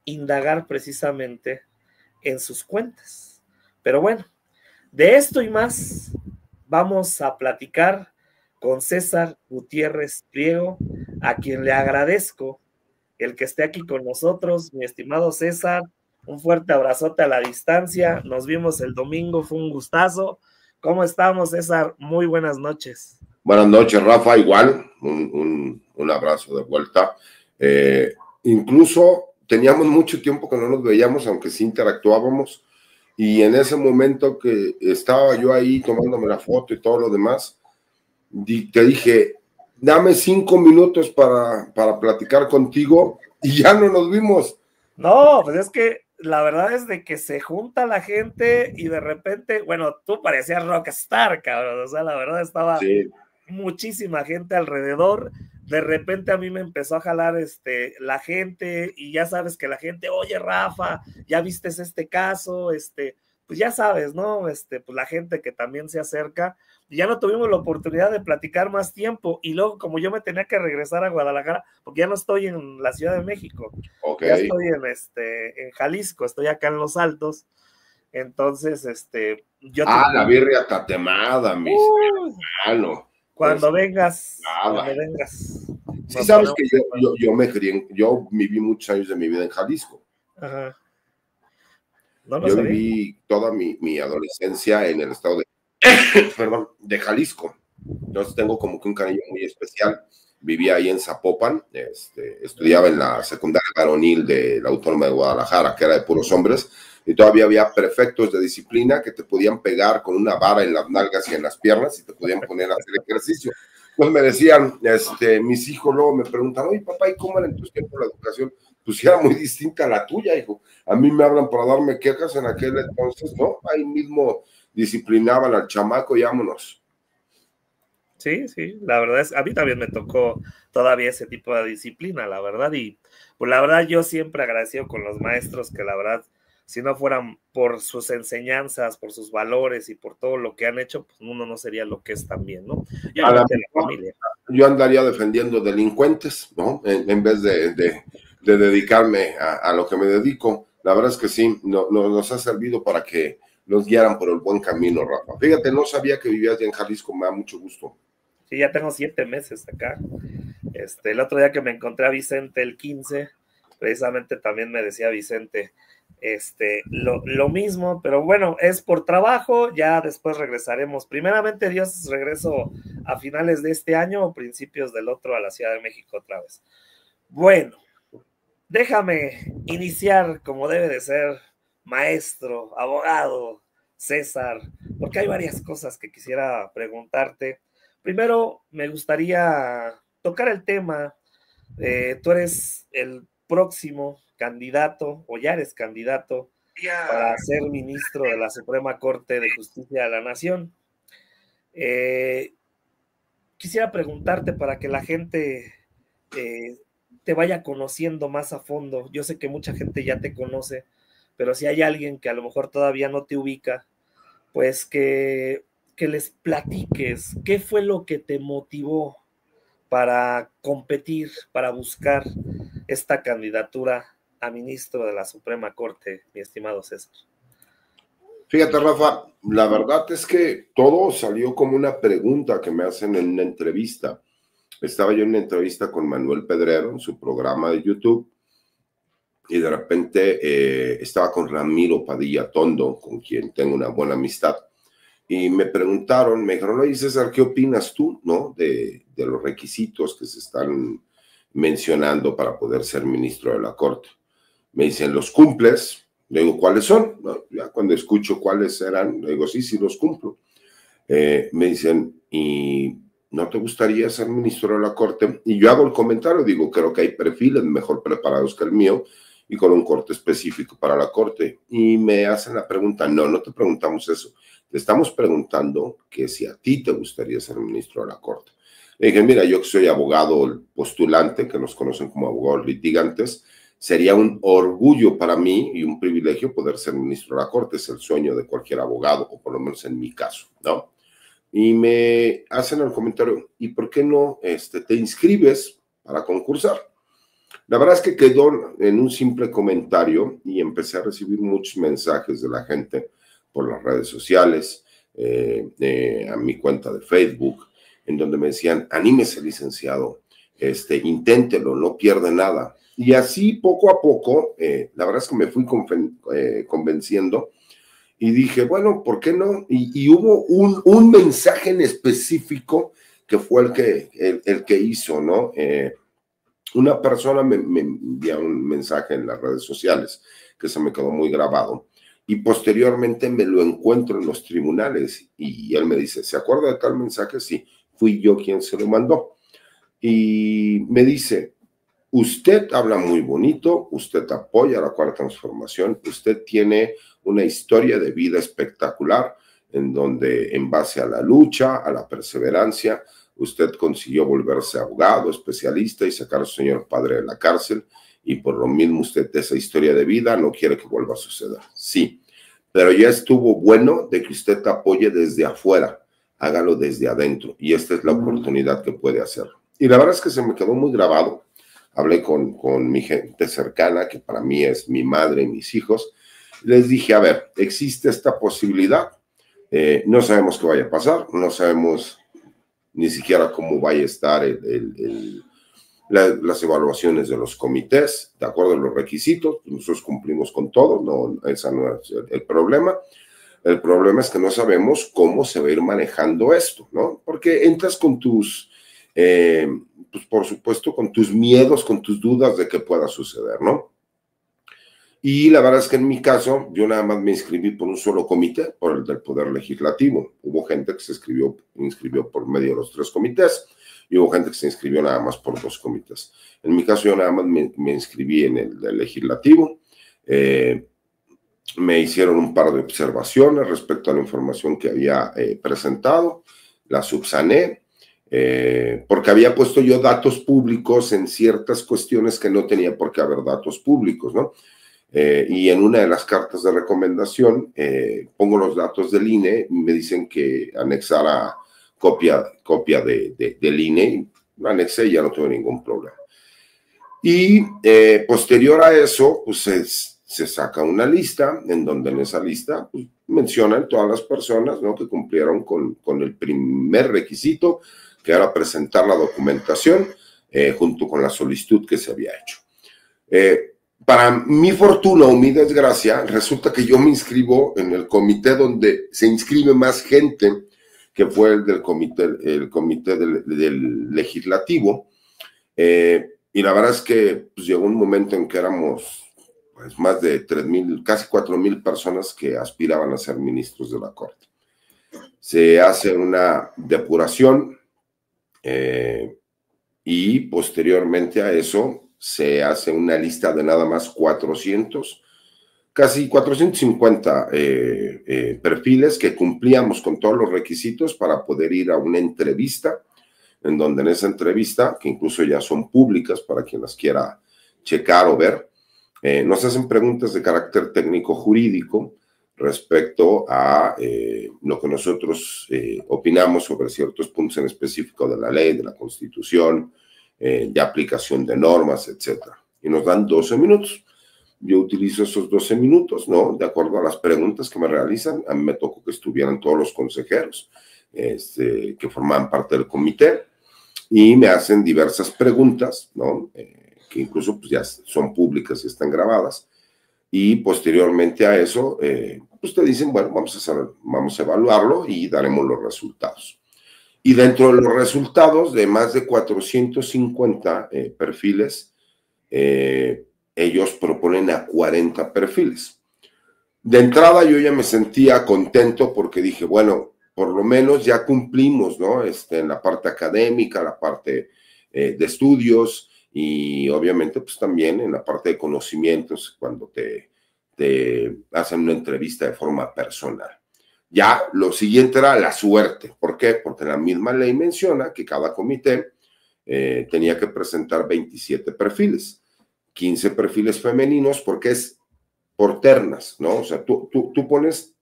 indagar precisamente en sus cuentas. Pero bueno, de esto y más vamos a platicar con César Gutiérrez Priego, a quien le agradezco el que esté aquí con nosotros, mi estimado César. Un fuerte abrazote a la distancia. Nos vimos el domingo, fue un gustazo. ¿Cómo estamos, César? Muy buenas noches. Buenas noches, Rafa. Igual, un abrazo de vuelta. Incluso teníamos mucho tiempo que no nos veíamos, aunque sí interactuábamos. Y en ese momento que estaba yo ahí tomándome la foto y todo lo demás, te dije, dame 5 minutos para platicar contigo y ya no nos vimos. No, pues es que la verdad es de que se junta la gente y de repente, bueno, tú parecías rockstar, cabrón. O sea, la verdad estaba muchísima gente alrededor. De repente a mí me empezó a jalar la gente y ya sabes que la gente, oye, Rafa, ya viste este caso, pues ya sabes, ¿no? Pues la gente que también se acerca, y ya no tuvimos la oportunidad de platicar más tiempo, y luego como yo me tenía que regresar a Guadalajara, porque ya no estoy en la Ciudad de México, ya estoy en Jalisco, estoy acá en Los Altos, entonces, yo la birria tatemada, mi hermano. Cuando vengas. Sí, sabes que yo viví muchos años de mi vida en Jalisco. Ajá. Yo viví toda mi adolescencia en el estado de Jalisco. Entonces tengo como que un cariño muy especial. Vivía ahí en Zapopan, estudiaba en la secundaria varonil de la Autónoma de Guadalajara, que era de puros hombres, y todavía había prefectos de disciplina que te podían pegar con una vara en las nalgas y en las piernas y te podían poner a hacer ejercicio. Pues me decían, mis hijos luego me preguntan, oye papá, ¿y cómo era en tus tiempos la educación? Pues era muy distinta a la tuya, hijo. A mí me hablan para darme quejas en aquel entonces, ¿no? Ahí mismo disciplinaban al chamaco y vámonos. Sí, sí, la verdad es, a mí también me tocó todavía ese tipo de disciplina, la verdad, y pues la verdad yo siempre agradecido con los maestros que la verdad, si no fueran por sus enseñanzas, por sus valores y por todo lo que han hecho, pues uno no sería lo que es también, ¿no? Y obviamente la familia. Yo andaría defendiendo delincuentes, ¿no? En vez de dedicarme a lo que me dedico. La verdad es que sí, nos ha servido para que nos guiaran por el buen camino, Rafa. Fíjate, no sabía que vivías ya en Jalisco, me da mucho gusto. Sí, ya tengo 7 meses acá. El otro día que me encontré a Vicente el 15, precisamente también me decía Vicente, lo mismo, pero bueno, es por trabajo, ya después regresaremos. Primeramente, Dios, regreso a finales de este año o principios del otro a la Ciudad de México otra vez. Bueno, déjame iniciar como debe de ser, maestro, abogado, César, porque hay varias cosas que quisiera preguntarte. Primero, me gustaría tocar el tema. Tú eres el próximo candidato, o ya eres candidato, para ser ministro de la Suprema Corte de Justicia de la Nación. Quisiera preguntarte para que la gente te vaya conociendo más a fondo. Yo sé que mucha gente ya te conoce, pero si hay alguien que a lo mejor todavía no te ubica, pues que les platiques qué fue lo que te motivó para competir, para buscar esta candidatura a ministro de la Suprema Corte, mi estimado César. Fíjate, Rafa, la verdad es que todo salió como una pregunta que me hacen en una entrevista. Estaba yo en una entrevista con Manuel Pedrero en su programa de YouTube y de repente estaba con Ramiro Padilla Tondo, con quien tengo una buena amistad. Y me preguntaron, me dijeron, oye César, ¿qué opinas tú, no? De los requisitos que se están mencionando para poder ser ministro de la Corte. Me dicen, ¿los cumples? Le digo, ¿cuáles son? No, ya cuando escucho cuáles eran, le digo, sí, sí los cumplo. Me dicen, ¿y no te gustaría ser ministro de la Corte? Y yo hago el comentario, digo, creo que hay perfiles mejor preparados que el mío y con un corte específico para la Corte. Y me hacen la pregunta, no te preguntamos eso. Te estamos preguntando que si a ti te gustaría ser ministro de la Corte. Le dije, mira, yo que soy abogado postulante, que nos conocen como abogados litigantes, sería un orgullo para mí y un privilegio poder ser ministro de la Corte. Es el sueño de cualquier abogado, o por lo menos en mi caso, ¿no? Y me hacen el comentario, ¿y por qué no te inscribes para concursar? La verdad es que quedó en un simple comentario y empecé a recibir muchos mensajes de la gente por las redes sociales, a mi cuenta de Facebook, en donde me decían, anímese, licenciado, inténtelo, no pierde nada. Y así poco a poco, la verdad es que me fui convenciendo y dije, bueno, ¿por qué no? Y hubo un mensaje en específico que fue el que hizo, ¿no? Una persona me envió un mensaje en las redes sociales que se me quedó muy grabado y posteriormente me lo encuentro en los tribunales y él me dice, ¿se acuerda de tal mensaje? Sí, fui yo quien se lo mandó. Y me dice, usted habla muy bonito, usted apoya la Cuarta Transformación, usted tiene una historia de vida espectacular en donde en base a la lucha, a la perseverancia, usted consiguió volverse abogado, especialista y sacar a su señor padre de la cárcel y por lo mismo usted de esa historia de vida no quiere que vuelva a suceder. Sí, pero ya estuvo bueno de que usted apoye desde afuera, hágalo desde adentro y esta es la oportunidad que puede hacerlo. Y la verdad es que se me quedó muy grabado. Hablé con mi gente cercana, que para mí es mi madre y mis hijos. Les dije, a ver, existe esta posibilidad. No sabemos qué vaya a pasar, no sabemos ni siquiera cómo vaya a estar las evaluaciones de los comités, de acuerdo a los requisitos. Nosotros cumplimos con todo, no, ese no es el problema. El problema es que no sabemos cómo se va a ir manejando esto, ¿no? Porque entras con tus... pues por supuesto con tus miedos, con tus dudas de que pueda suceder, ¿no? Y la verdad es que en mi caso, yo nada más me inscribí por un solo comité, por el del Poder Legislativo. Hubo gente que se inscribió por medio de los 3 comités y hubo gente que se inscribió nada más por 2 comités. En mi caso, yo nada más me inscribí en el del Legislativo. Me hicieron un par de observaciones respecto a la información que había presentado, la subsané, porque había puesto yo datos públicos en ciertas cuestiones que no tenía por qué haber datos públicos, ¿no? Y en una de las cartas de recomendación pongo los datos del INE y me dicen que anexara copia del INE y lo anexé y ya no tuve ningún problema. Y posterior a eso, pues se saca una lista en donde en esa lista pues, mencionan todas las personas, ¿no? Que cumplieron con el primer requisito, que era presentar la documentación junto con la solicitud que se había hecho. Para mi fortuna o mi desgracia, resulta que yo me inscribo en el comité donde se inscribe más gente, que fue el del comité del legislativo. Y la verdad es que pues, llegó un momento en que éramos pues, más de 3,000, casi 4,000 personas que aspiraban a ser ministros de la Corte. Se hace una depuración y posteriormente a eso se hace una lista de nada más 400, casi 450 perfiles que cumplíamos con todos los requisitos para poder ir a una entrevista, en donde en esa entrevista, que incluso ya son públicas para quien las quiera checar o ver, nos hacen preguntas de carácter técnico-jurídico respecto a lo que nosotros opinamos sobre ciertos puntos en específico de la ley, de la Constitución, de aplicación de normas, etc. Y nos dan 12 minutos. Yo utilizo esos 12 minutos, ¿no? De acuerdo a las preguntas que me realizan. A mí me tocó que estuvieran todos los consejeros que formaban parte del comité y me hacen diversas preguntas, ¿no? Que incluso pues, ya son públicas y están grabadas. Y posteriormente a eso, pues te dicen, bueno, vamos a evaluarlo y daremos los resultados. Y dentro de los resultados de más de 450 perfiles, ellos proponen a 40 perfiles. De entrada yo ya me sentía contento porque dije, bueno, por lo menos ya cumplimos, ¿no? En la parte académica, la parte de estudios y obviamente pues también en la parte de conocimientos cuando te hacen una entrevista de forma personal. Ya lo siguiente era la suerte. ¿Por qué? Porque la misma ley menciona que cada comité tenía que presentar 27 perfiles, 15 perfiles femeninos, porque es por ternas, ¿no? O sea, tú pones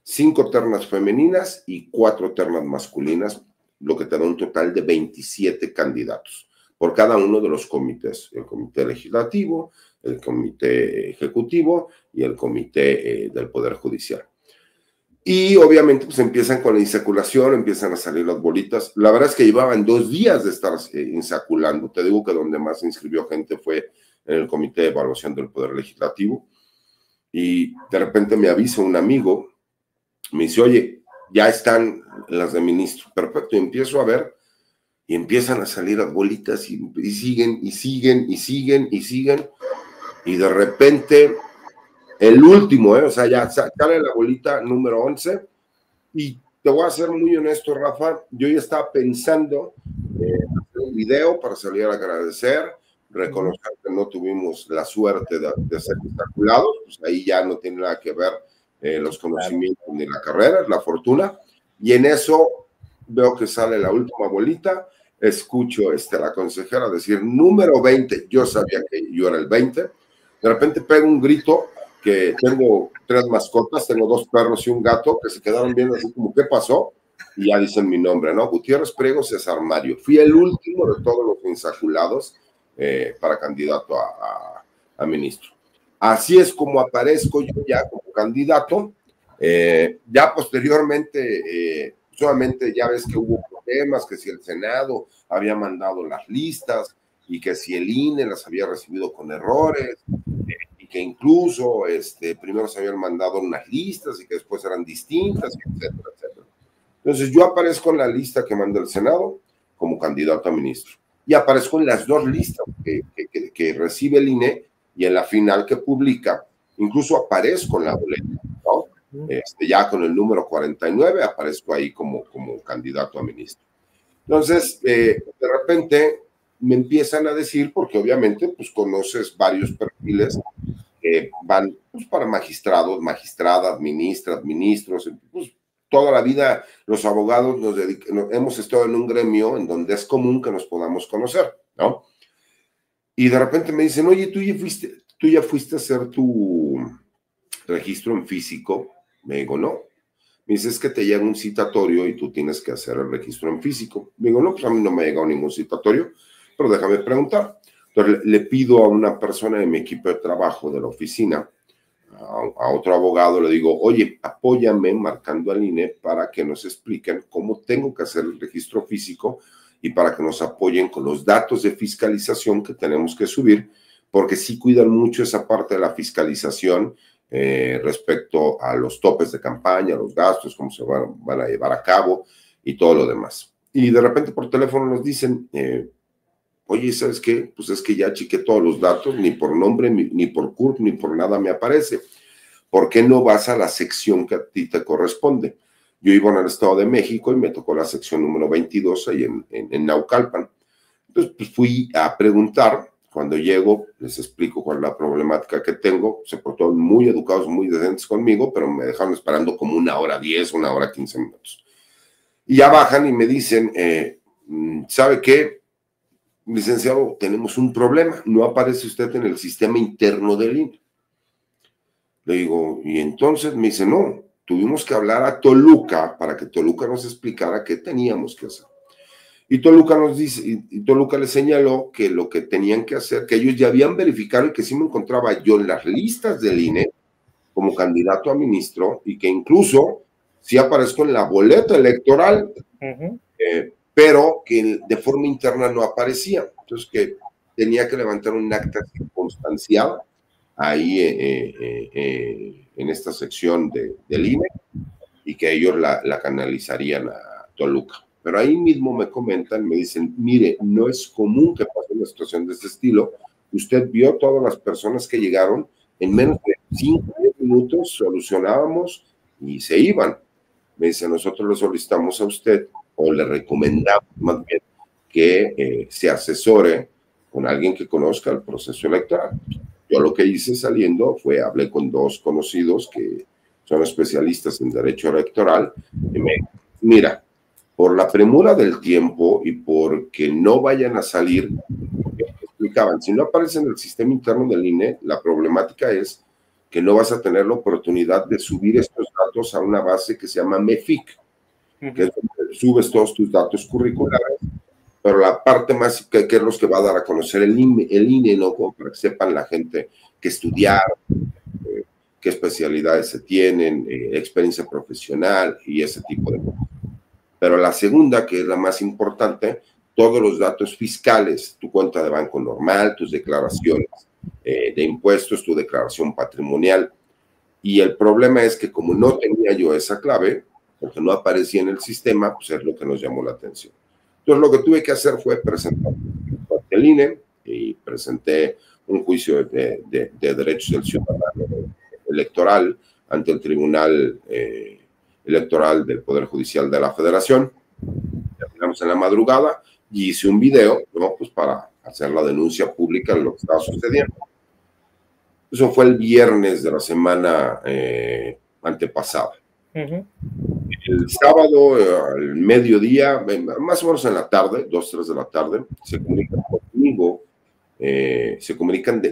5 ternas femeninas y 4 ternas masculinas, lo que te da un total de 27 candidatos. por cada uno de los comités, el comité legislativo, el comité ejecutivo y el comité del Poder Judicial. Y obviamente pues empiezan con la insaculación, empiezan a salir las bolitas. La verdad es que llevaban 2 días de estar insaculando. Te digo que donde más se inscribió gente fue en el comité de evaluación del Poder Legislativo. Y de repente me avisa un amigo, me dice, oye, ya están las de ministro. Perfecto, y empiezo a ver y empiezan a salir las bolitas y siguen, y siguen, y siguen, y siguen. Y de repente... el último, o sea, ya sale la bolita número 11 y te voy a ser muy honesto, Rafa, yo ya estaba pensando hacer un video para salir a agradecer, reconocer que no tuvimos la suerte de ser insaculados, pues ahí ya no tiene nada que ver los conocimientos ni la carrera, es la fortuna, y en eso veo que sale la última bolita, escucho a la consejera decir número 20, yo sabía que yo era el 20, de repente pego un grito, que tengo 3 mascotas, tengo 2 perros y un gato, que se quedaron viendo así como, ¿qué pasó? Y ya dicen mi nombre, ¿no? Gutiérrez Priego César Mario. Fui el último de todos los insaculados para candidato a ministro. Así es como aparezco yo ya como candidato. Ya posteriormente, solamente ya ves que hubo problemas, que si el Senado había mandado las listas y que si el INE las había recibido con errores, que incluso primero se habían mandado unas listas y que después eran distintas, etcétera, etcétera. Entonces yo aparezco en la lista que manda el Senado como candidato a ministro y aparezco en las 2 listas que recibe el INE y en la final que publica, incluso aparezco en la boleta, ¿no? Ya con el número 49 aparezco ahí como candidato a ministro. Entonces, de repente me empiezan a decir, porque obviamente pues conoces varios perfiles que van pues, para magistrados, magistradas, ministras, ministros, pues toda la vida los abogados hemos estado en un gremio en donde es común que nos podamos conocer, ¿no? Y de repente me dicen, oye, tú ya fuiste a hacer tu registro en físico. Me digo, no. Me dice, es que te llega un citatorio y tú tienes que hacer el registro en físico. Me digo, no, pues a mí no me ha llegado ningún citatorio, pero déjame preguntar. Entonces le pido a una persona de mi equipo de trabajo de la oficina, a otro abogado, le digo, oye, apóyame marcando al INE para que nos expliquen cómo tengo que hacer el registro físico y para que nos apoyen con los datos de fiscalización que tenemos que subir, porque sí cuidan mucho esa parte de la fiscalización respecto a los topes de campaña, los gastos, cómo se van a llevar a cabo y todo lo demás. Y de repente por teléfono nos dicen, oye, ¿sabes qué? Pues es que ya chequé todos los datos, ni por nombre, ni por CURP, ni por nada me aparece. ¿Por qué no vas a la sección que a ti te corresponde? Yo iba en el Estado de México y me tocó la sección número 22 ahí en Naucalpan. Entonces, pues fui a preguntar. Cuando llego, les explico cuál es la problemática que tengo. Se portaron muy educados, muy decentes conmigo, pero me dejaron esperando como 1:10, 1:15 minutos. Y ya bajan y me dicen, ¿sabe qué? Licenciado, tenemos un problema. No aparece usted en el sistema interno del INE. Le digo, y entonces me dice, no, tuvimos que hablar a Toluca para que Toluca nos explicara qué teníamos que hacer. Y Toluca nos dice, y Toluca le señaló que lo que tenían que hacer, que ellos ya habían verificado y que sí me encontraba yo en las listas del INE como candidato a ministro y que incluso sí aparezco en la boleta electoral, pero que de forma interna no aparecía. Entonces que tenía que levantar un acta circunstancial ahí en esta sección del INE y que ellos la canalizarían a Toluca. Pero ahí mismo me comentan, me dicen, mire, no es común que pase una situación de este estilo. Usted vio todas las personas que llegaron, en menos de 5 o 10 minutos solucionábamos y se iban. Me dice, nosotros le solicitamos a usted, o le recomendamos más bien, que se asesore con alguien que conozca el proceso electoral. Yo lo que hice saliendo fue, hablé con 2 conocidos que son especialistas en derecho electoral, y me mira, por la premura del tiempo y porque no vayan a salir, explicaban, si no aparece en el sistema interno del INE, la problemática es que no vas a tener la oportunidad de subir estos datos a una base que se llama MEFIC, que es donde subes todos tus datos curriculares, pero la parte más que es los que va a dar a conocer el INE, ¿no? Como para que sepan la gente que estudiar, qué especialidades se tienen, experiencia profesional y ese tipo de cosas. Pero la segunda, que es la más importante, todos los datos fiscales, tu cuenta de banco normal, tus declaraciones de impuestos, tu declaración patrimonial. Y el problema es que como no tenía yo esa clave, porque no aparecía en el sistema, pues es lo que nos llamó la atención. Entonces lo que tuve que hacer fue presentar el INE y presenté un juicio de derechos del ciudadano electoral ante el Tribunal Electoral del Poder Judicial de la Federación. Terminamos en la madrugada y hice un video, ¿no? Pues para hacer la denuncia pública de lo que estaba sucediendo. Eso fue el viernes de la semana antepasada. El sábado, al mediodía, más o menos en la tarde, 2, 3 de la tarde, se comunican conmigo,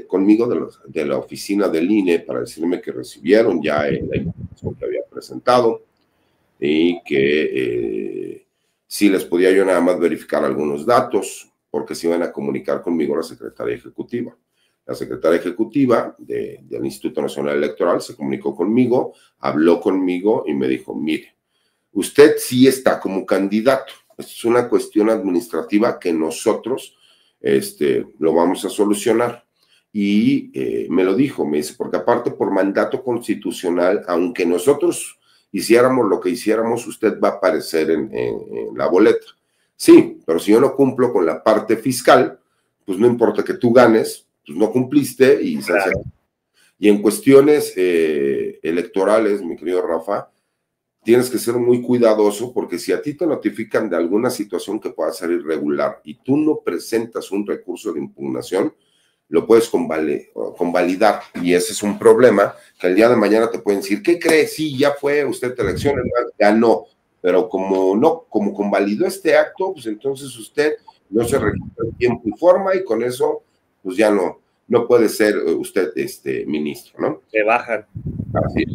conmigo de la oficina del INE para decirme que recibieron ya la información que había presentado y que si les podía yo nada más verificar algunos datos, porque se iban a comunicar conmigo la secretaria ejecutiva. La secretaria ejecutiva del Instituto Nacional Electoral se comunicó conmigo, habló conmigo y me dijo, mire, usted sí está como candidato. Es una cuestión administrativa que nosotros lo vamos a solucionar. Y me lo dijo, me dice, porque aparte por mandato constitucional, aunque nosotros hiciéramos lo que hiciéramos, usted va a aparecer en la boleta. Sí, pero si yo no cumplo con la parte fiscal, pues no importa que tú ganes, pues no cumpliste y claro. Y en cuestiones electorales, mi querido Rafa, tienes que ser muy cuidadoso porque si a ti te notifican de alguna situación que pueda ser irregular y tú no presentas un recurso de impugnación, lo puedes convalidar y ese es un problema que el día de mañana te pueden decir, ¿qué cree? Sí, ya fue usted elección, ganó, pero como convalidó este acto, pues entonces usted no se registra en tiempo y forma y con eso pues ya no puede ser usted ministro, ¿no? Te bajan. Así es.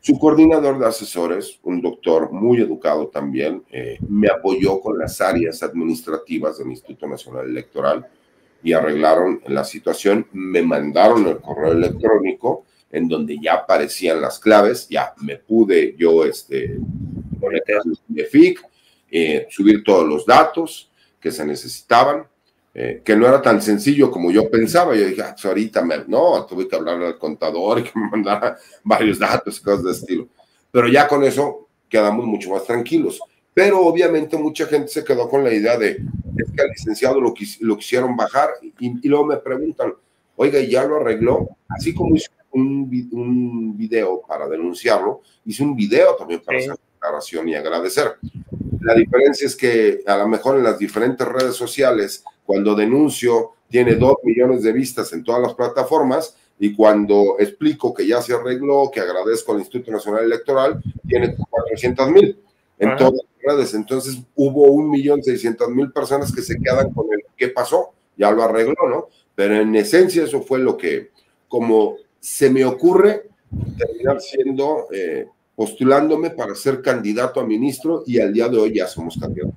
Su coordinador de asesores, un doctor muy educado también, me apoyó con las áreas administrativas del Instituto Nacional Electoral y arreglaron la situación, me mandaron el correo electrónico en donde ya aparecían las claves, ya me pude yo conectar de FIC, subir todos los datos que se necesitaban, que no era tan sencillo como yo pensaba. Yo dije, pues ahorita tuve que hablarle al contador y que me mandara varios datos y cosas de estilo. Pero ya con eso quedamos mucho más tranquilos. Pero obviamente mucha gente se quedó con la idea de es que al licenciado lo quisieron bajar y luego me preguntan, oiga, ¿ya lo arregló? Así como hice un video para denunciarlo, hice un video también para hacer declaración y agradecer. La diferencia es que a lo mejor en las diferentes redes sociales, cuando denuncio, tiene 2 millones de vistas en todas las plataformas y cuando explico que ya se arregló, que agradezco al Instituto Nacional Electoral, tiene 400,000 en todas las redes. Entonces hubo 1,600,000 personas que se quedan con el ¿qué pasó? Ya lo arregló, ¿no? Pero en esencia eso fue lo que, como se me ocurre, terminar siendo postulándome para ser candidato a ministro y al día de hoy ya somos candidatos.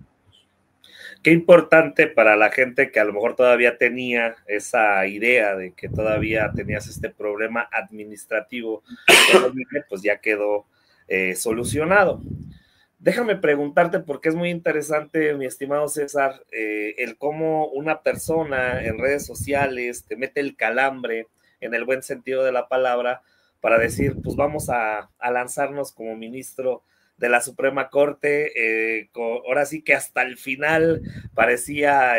Qué importante para la gente que a lo mejor todavía tenía esa idea de que todavía tenías este problema administrativo, pues ya quedó solucionado. Déjame preguntarte, porque es muy interesante, mi estimado César, el cómo una persona en redes sociales te mete el calambre, en el buen sentido de la palabra, para decir, pues vamos a lanzarnos como ministro de la Suprema Corte, ahora sí que hasta el final parecía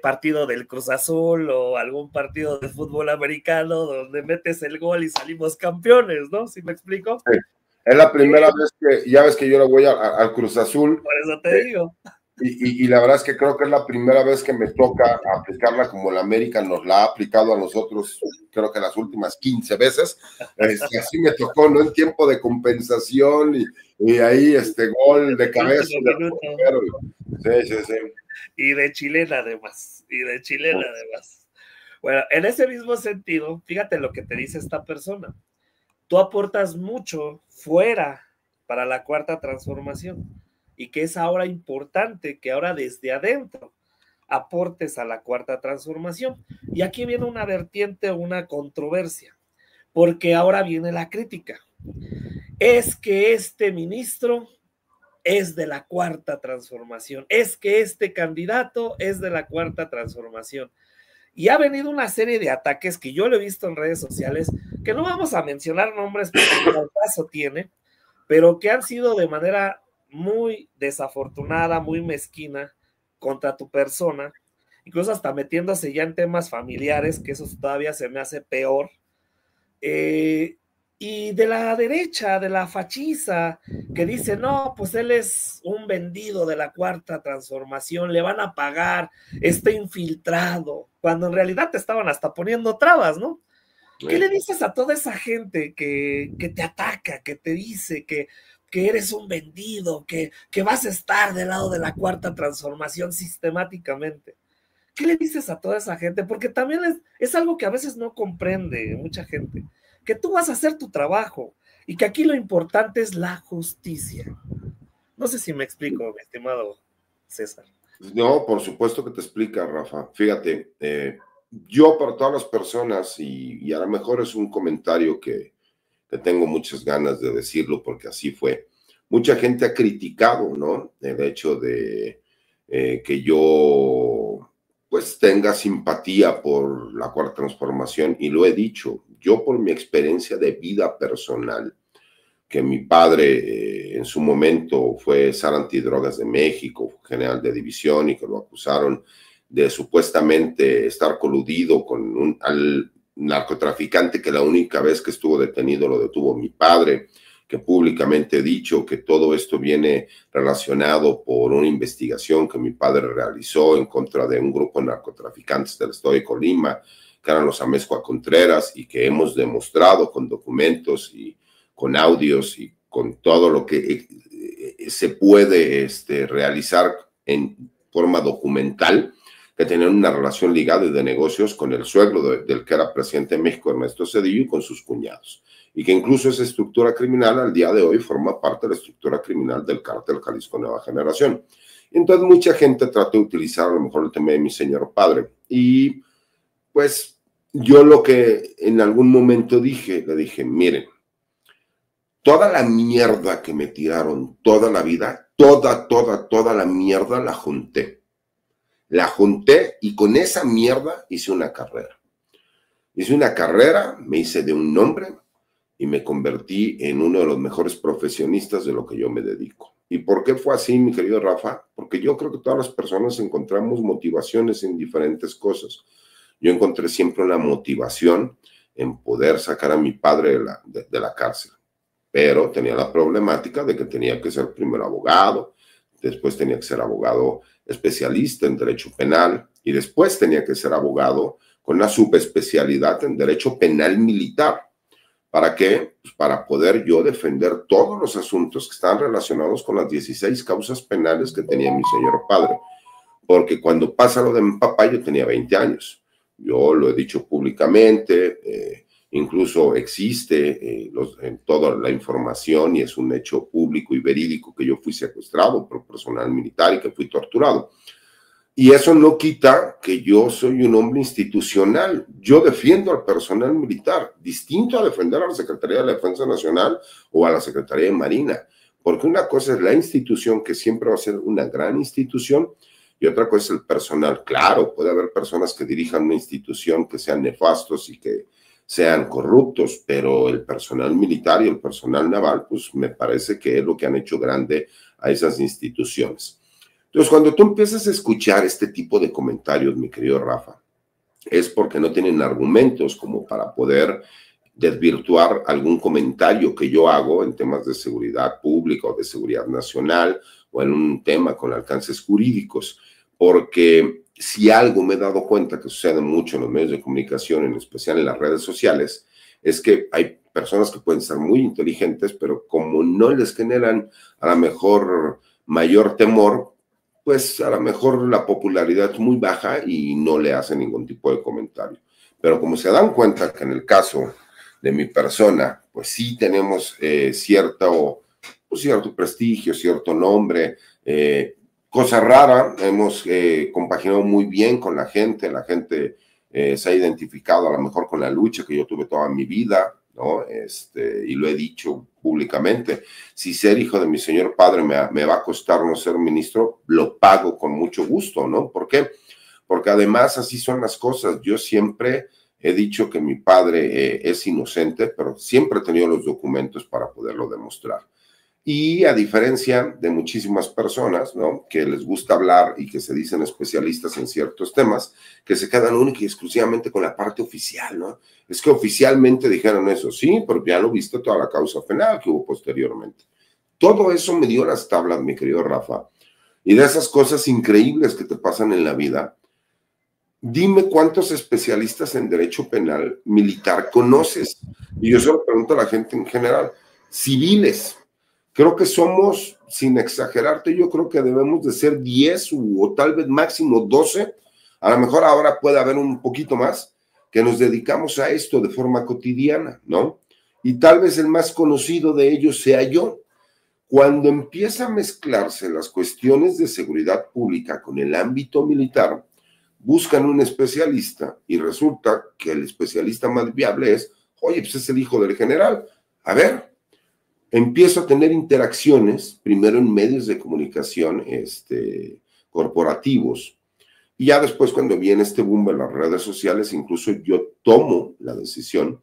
partido del Cruz Azul o algún partido de fútbol americano donde metes el gol y salimos campeones, ¿no? ¿Sí me explico? Sí. Es la primera vez que, ya ves que yo le voy al Cruz Azul. Por eso te digo. Y la verdad es que creo que es la primera vez que me toca aplicarla como la América nos la ha aplicado a nosotros, creo que las últimas 15 veces. Así me tocó, ¿no? En tiempo de compensación y ahí gol de cabeza. Sí. Y de chilena además. Bueno, en ese mismo sentido, fíjate lo que te dice esta persona. Tú aportas mucho fuera para la Cuarta Transformación. y que es ahora importante que ahora desde adentro aportes a la cuarta transformación. Y aquí viene una vertiente, una controversia, porque ahora viene la crítica. Es que este ministro es de la cuarta transformación, es que este candidato es de la cuarta transformación. Y ha venido una serie de ataques que yo lo he visto en redes sociales, que no vamos a mencionar nombres porque el caso tiene, pero que han sido de manera muy desafortunada, muy mezquina contra tu persona, incluso hasta metiéndose ya en temas familiares, que eso todavía se me hace peor. Y de la derecha, de la fachiza, que dice, no, pues él es un vendido de la cuarta transformación, le van a pagar, está infiltrado, cuando en realidad te estaban hasta poniendo trabas, ¿no? ¿Qué le dices a toda esa gente que te ataca, que te dice que eres un vendido, que vas a estar del lado de la cuarta transformación sistemáticamente? ¿Qué le dices a toda esa gente? Porque también es algo que a veces no comprende mucha gente, que tú vas a hacer tu trabajo y que aquí lo importante es la justicia. No sé si me explico, mi estimado César. No, por supuesto que te explica, Rafa. Fíjate, yo para todas las personas, y a lo mejor es un comentario que tengo muchas ganas de decirlo porque así fue, mucha gente ha criticado, ¿no? El hecho de que yo pues tenga simpatía por la cuarta transformación, y lo he dicho, yo por mi experiencia de vida personal, que mi padre en su momento fue zar antidrogas de México, general de división, y que lo acusaron de supuestamente estar coludido con al narcotraficante que la única vez que estuvo detenido lo detuvo mi padre, que públicamente he dicho que todo esto viene relacionado por una investigación que mi padre realizó en contra de un grupo de narcotraficantes del estado de Colima, que eran los Amezcua Contreras, y que hemos demostrado con documentos y con audios y con todo lo que se puede realizar en forma documental, que tenían una relación ligada y de negocios con el suegro del que era presidente de México, Ernesto Zedillo, y con sus cuñados. Y que incluso esa estructura criminal al día de hoy forma parte de la estructura criminal del cártel Jalisco Nueva Generación. Y entonces mucha gente trató de utilizar a lo mejor el tema de mi señor padre. Y pues yo lo que en algún momento dije, le dije, miren, toda la mierda que me tiraron toda la vida, toda la mierda la junté. La junté y con esa mierda hice una carrera. Hice una carrera, me hice de un nombre y me convertí en uno de los mejores profesionistas de lo que yo me dedico. ¿Y por qué fue así, mi querido Rafa? Porque yo creo que todas las personas encontramos motivaciones en diferentes cosas. Yo encontré siempre una motivación en poder sacar a mi padre de la cárcel. Pero tenía la problemática de que tenía que ser primero abogado, después tenía que ser abogado especialista en derecho penal y después tenía que ser abogado con una subespecialidad en derecho penal militar. ¿Para qué? Pues para poder yo defender todos los asuntos que están relacionados con las 16 causas penales que tenía mi señor padre. Porque cuando pasa lo de mi papá yo tenía 20 años. Yo lo he dicho públicamente, incluso existe en toda la información y es un hecho público y verídico que yo fui secuestrado por personal militar y que fui torturado. Y eso no quita que yo soy un hombre institucional. Yo defiendo al personal militar, distinto a defender a la Secretaría de la Defensa Nacional o a la Secretaría de Marina. Porque una cosa es la institución, que siempre va a ser una gran institución, y otra cosa es el personal. Claro, puede haber personas que dirijan una institución que sean nefastos y que sean corruptos, pero el personal militar y el personal naval, pues me parece que es lo que han hecho grande a esas instituciones. Entonces, cuando tú empiezas a escuchar este tipo de comentarios, mi querido Rafa, es porque no tienen argumentos como para poder desvirtuar algún comentario que yo hago en temas de seguridad pública o de seguridad nacional o en un tema con alcances jurídicos, porque si algo me he dado cuenta que sucede mucho en los medios de comunicación, en especial en las redes sociales, es que hay personas que pueden ser muy inteligentes, pero como no les generan a lo mejor mayor temor, pues a lo mejor la popularidad es muy baja y no le hacen ningún tipo de comentario. Pero como se dan cuenta que en el caso de mi persona, pues sí tenemos cierto pues, cierto prestigio, cierto nombre, cosa rara, hemos compaginado muy bien con la gente se ha identificado a lo mejor con la lucha que yo tuve toda mi vida, ¿no? Y lo he dicho públicamente, si ser hijo de mi señor padre me va a costar no ser ministro, lo pago con mucho gusto, ¿no? ¿Por qué? Porque además así son las cosas. Yo siempre he dicho que mi padre es inocente, pero siempre he tenido los documentos para poderlo demostrar. Y a diferencia de muchísimas personas, ¿no?, que les gusta hablar y que se dicen especialistas en ciertos temas, que se quedan única y exclusivamente con la parte oficial, ¿no? Es que oficialmente dijeron eso, sí, pero ya lo viste toda la causa penal que hubo posteriormente. Todo eso me dio las tablas, mi querido Rafa. Y de esas cosas increíbles que te pasan en la vida, dime cuántos especialistas en derecho penal militar conoces. Y yo se lo pregunto a la gente en general, civiles. Creo que somos, sin exagerarte, yo creo que debemos de ser 10 o tal vez máximo 12, a lo mejor ahora puede haber un poquito más, que nos dedicamos a esto de forma cotidiana, ¿no? Y tal vez el más conocido de ellos sea yo. Cuando empieza a mezclarse las cuestiones de seguridad pública con el ámbito militar, buscan un especialista y resulta que el especialista más viable es, oye, pues es el hijo del general. A ver, empiezo a tener interacciones, primero en medios de comunicación corporativos, y ya después cuando viene este boom en las redes sociales, incluso yo tomo la decisión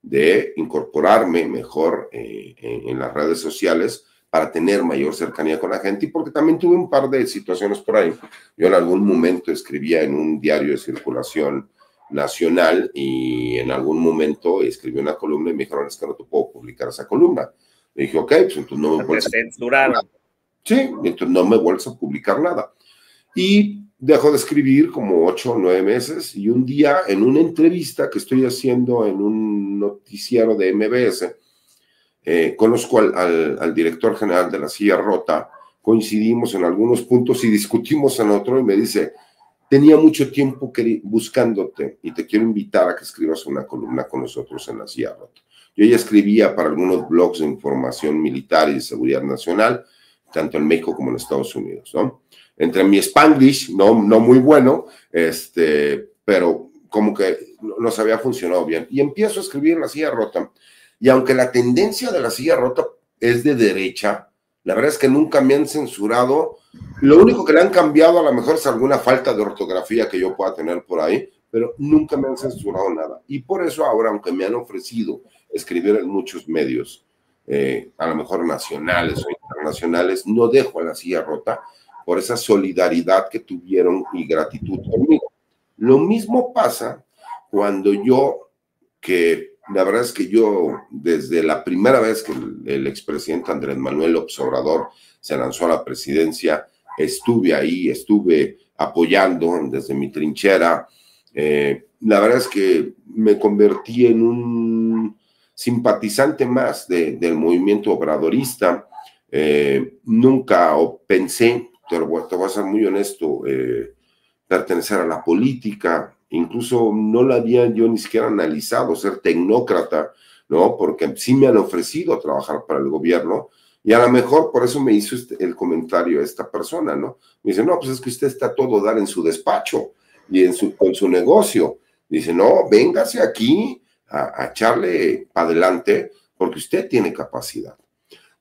de incorporarme mejor en las redes sociales para tener mayor cercanía con la gente, y porque también tuve un par de situaciones por ahí. Yo en algún momento escribía en un diario de circulación nacional y en algún momento escribí una columna y me dijeron, es que no te puedo publicar esa columna. Le dije, ok, pues entonces no me vuelves a publicar nada. Sí, entonces no me vuelves a publicar nada. Y dejo de escribir como 8 o 9 meses y un día en una entrevista que estoy haciendo en un noticiero de MBS, conozco al director general de La Silla Rota, coincidimos en algunos puntos y discutimos en otro y me dice, tenía mucho tiempo buscándote y te quiero invitar a que escribas una columna con nosotros en La Silla Rota. Yo ya escribía para algunos blogs de información militar y de seguridad nacional, tanto en México como en Estados Unidos, ¿no? Entre mi Spanglish, no muy bueno, pero como que nos había funcionado bien. Y empiezo a escribir en La Silla Rota, y aunque la tendencia de La Silla Rota es de derecha, la verdad es que nunca me han censurado. Lo único que le han cambiado a lo mejor es alguna falta de ortografía que yo pueda tener por ahí, pero nunca me han censurado nada. Y por eso ahora, aunque me han ofrecido escribir en muchos medios, a lo mejor nacionales o internacionales, no dejo a La Silla Rota por esa solidaridad que tuvieron y gratitud conmigo. Lo mismo pasa cuando que la verdad es que yo, desde la primera vez que el expresidente Andrés Manuel López Obrador se lanzó a la presidencia, estuve ahí, estuve apoyando desde mi trinchera. La verdad es que me convertí en un simpatizante más del movimiento obradorista. Nunca pensé, te voy a ser muy honesto, pertenecer a la política. Incluso no lo había yo ni siquiera analizado, ser tecnócrata, ¿no? Porque sí me han ofrecido trabajar para el gobierno y a lo mejor por eso me hizo el comentario esta persona, ¿no? Me dice, no, pues es que usted está a todo dar en su despacho y con su negocio. Dice, no, véngase aquí a echarle para adelante porque usted tiene capacidad.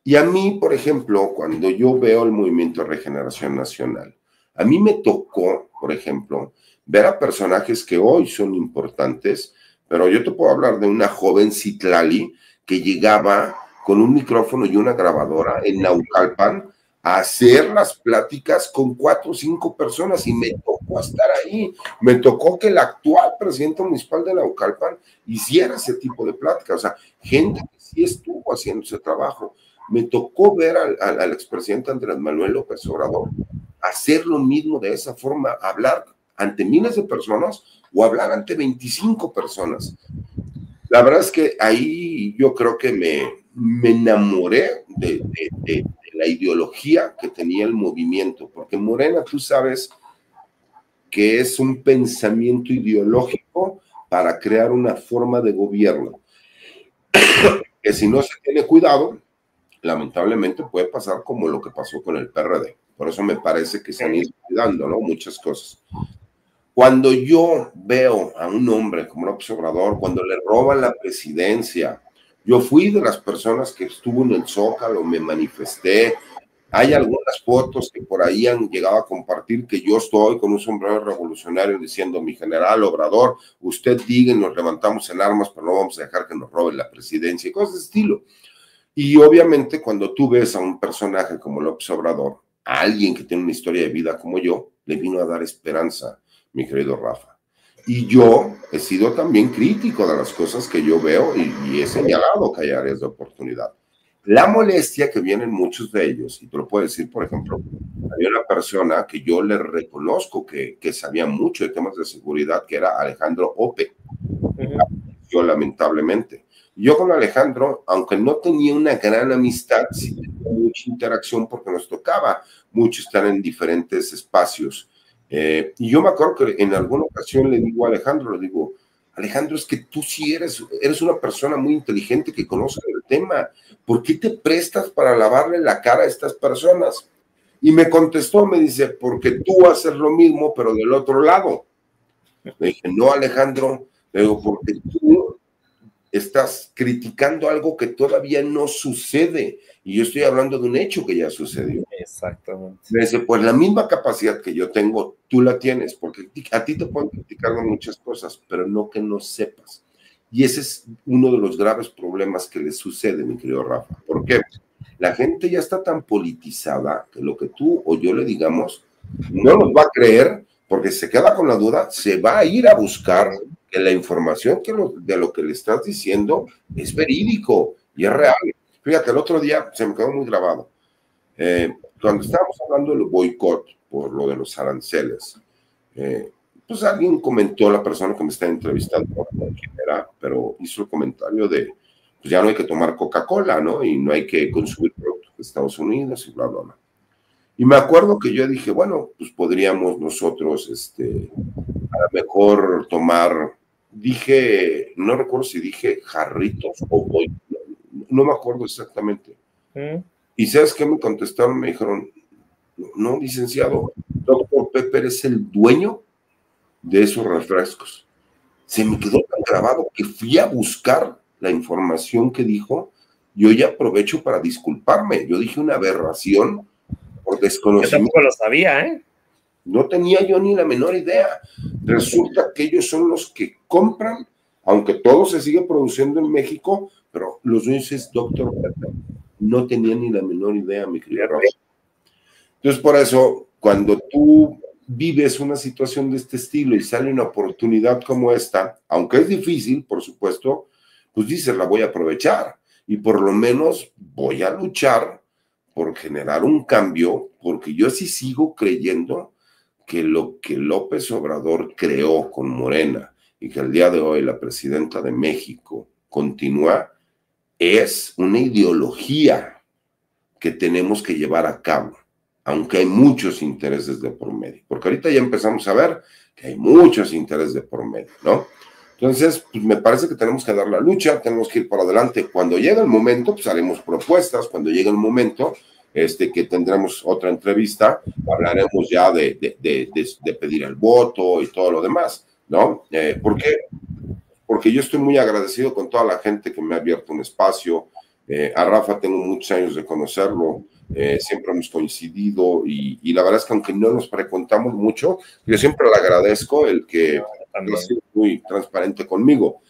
Y a mí, por ejemplo, cuando yo veo el Movimiento de Regeneración Nacional, a mí me tocó, por ejemplo, ver a personajes que hoy son importantes, pero yo te puedo hablar de una joven Citlali que llegaba con un micrófono y una grabadora en Naucalpan a hacer las pláticas con 4 o 5 personas y me tocó estar ahí. Me tocó que el actual presidente municipal de Naucalpan hiciera ese tipo de pláticas, o sea, gente que sí estuvo haciendo ese trabajo. Me tocó ver al expresidente Andrés Manuel López Obrador hacer lo mismo de esa forma, hablar ante miles de personas o hablar ante 25 personas. La verdad es que ahí yo creo que me enamoré de la ideología que tenía el movimiento, porque Morena, tú sabes que es un pensamiento ideológico para crear una forma de gobierno, que si no se tiene cuidado, lamentablemente puede pasar como lo que pasó con el PRD. Por eso me parece que se han ido cuidando, ¿no? Muchas cosas. Cuando yo veo a un hombre como López Obrador, cuando le roban la presidencia, yo fui de las personas que estuvo en el Zócalo, me manifesté. Hay algunas fotos que por ahí han llegado a compartir que yo estoy con un sombrero revolucionario diciendo: mi general Obrador, usted diga y nos levantamos en armas, pero no vamos a dejar que nos roben la presidencia y cosas de estilo. Y obviamente cuando tú ves a un personaje como López Obrador, a alguien que tiene una historia de vida como yo, le vino a dar esperanza, mi querido Rafa. Y yo he sido también crítico de las cosas que yo veo y he señalado que hay áreas de oportunidad. La molestia que vienen muchos de ellos, y te lo puedo decir, por ejemplo, había una persona que yo le reconozco que sabía mucho de temas de seguridad, que era Alejandro Ope. Yo lamentablemente. Yo con Alejandro, aunque no tenía una gran amistad, sí tenía mucha interacción porque nos tocaba mucho estar en diferentes espacios. Y yo me acuerdo que en alguna ocasión le digo a Alejandro, le digo: Alejandro, es que tú sí eres una persona muy inteligente que conoce el tema. ¿Por qué te prestas para lavarle la cara a estas personas? Y me contestó, me dice: porque tú haces lo mismo, pero del otro lado. Le dije: no, Alejandro, le digo, porque tú estás criticando algo que todavía no sucede. Y yo estoy hablando de un hecho que ya sucedió. Exactamente. Me dice: pues la misma capacidad que yo tengo, tú la tienes, porque a ti te pueden criticar de muchas cosas, pero no que no sepas. Y ese es uno de los graves problemas que le sucede, mi querido Rafa. ¿Por qué? La gente ya está tan politizada que lo que tú o yo le digamos no nos va a creer, porque se queda con la duda, se va a ir a buscar que la información de lo que le estás diciendo es verídico y es real. Fíjate, el otro día se me quedó muy grabado. Cuando estábamos hablando del boicot por lo de los aranceles, pues alguien comentó, la persona que me está entrevistando, no recuerdo quién era, pero hizo el comentario de: pues ya no hay que tomar Coca-Cola, ¿no? Y no hay que consumir productos de Estados Unidos y bla, bla, bla. Y me acuerdo que yo dije: bueno, pues podríamos nosotros, a lo mejor tomar, dije, no recuerdo si dije jarritos o boicot, no me acuerdo exactamente. Y ¿sabes qué me contestaron? Me dijeron: no, licenciado, Dr. Pepper es el dueño de esos refrescos. Se me quedó tan grabado que fui a buscar la información que dijo. Yo ya aprovecho para disculparme. Yo dije una aberración por desconocimiento. Yo tampoco lo sabía, ¿eh? No tenía yo ni la menor idea. Resulta que ellos son los que compran, aunque todo se sigue produciendo en México, pero los dueños es Dr. Pepper. No tenía ni la menor idea, mi querido Rafa. Entonces, por eso, cuando tú vives una situación de este estilo y sale una oportunidad como esta, aunque es difícil, por supuesto, pues dices: la voy a aprovechar y por lo menos voy a luchar por generar un cambio, porque yo sí sigo creyendo que lo que López Obrador creó con Morena y que al día de hoy la presidenta de México continúa, es una ideología que tenemos que llevar a cabo, aunque hay muchos intereses de por medio, porque ahorita ya empezamos a ver que hay muchos intereses de por medio, ¿no? Entonces, pues me parece que tenemos que dar la lucha, tenemos que ir por adelante. Cuando llegue el momento, pues haremos propuestas. Cuando llegue el momento, que tendremos otra entrevista, hablaremos ya de pedir el voto y todo lo demás, ¿no? ¿Por qué? Porque yo estoy muy agradecido con toda la gente que me ha abierto un espacio. A Rafa tengo muchos años de conocerlo, siempre hemos coincidido y la verdad es que aunque no nos frecuentamos mucho, yo siempre le agradezco el que ha sido muy transparente conmigo.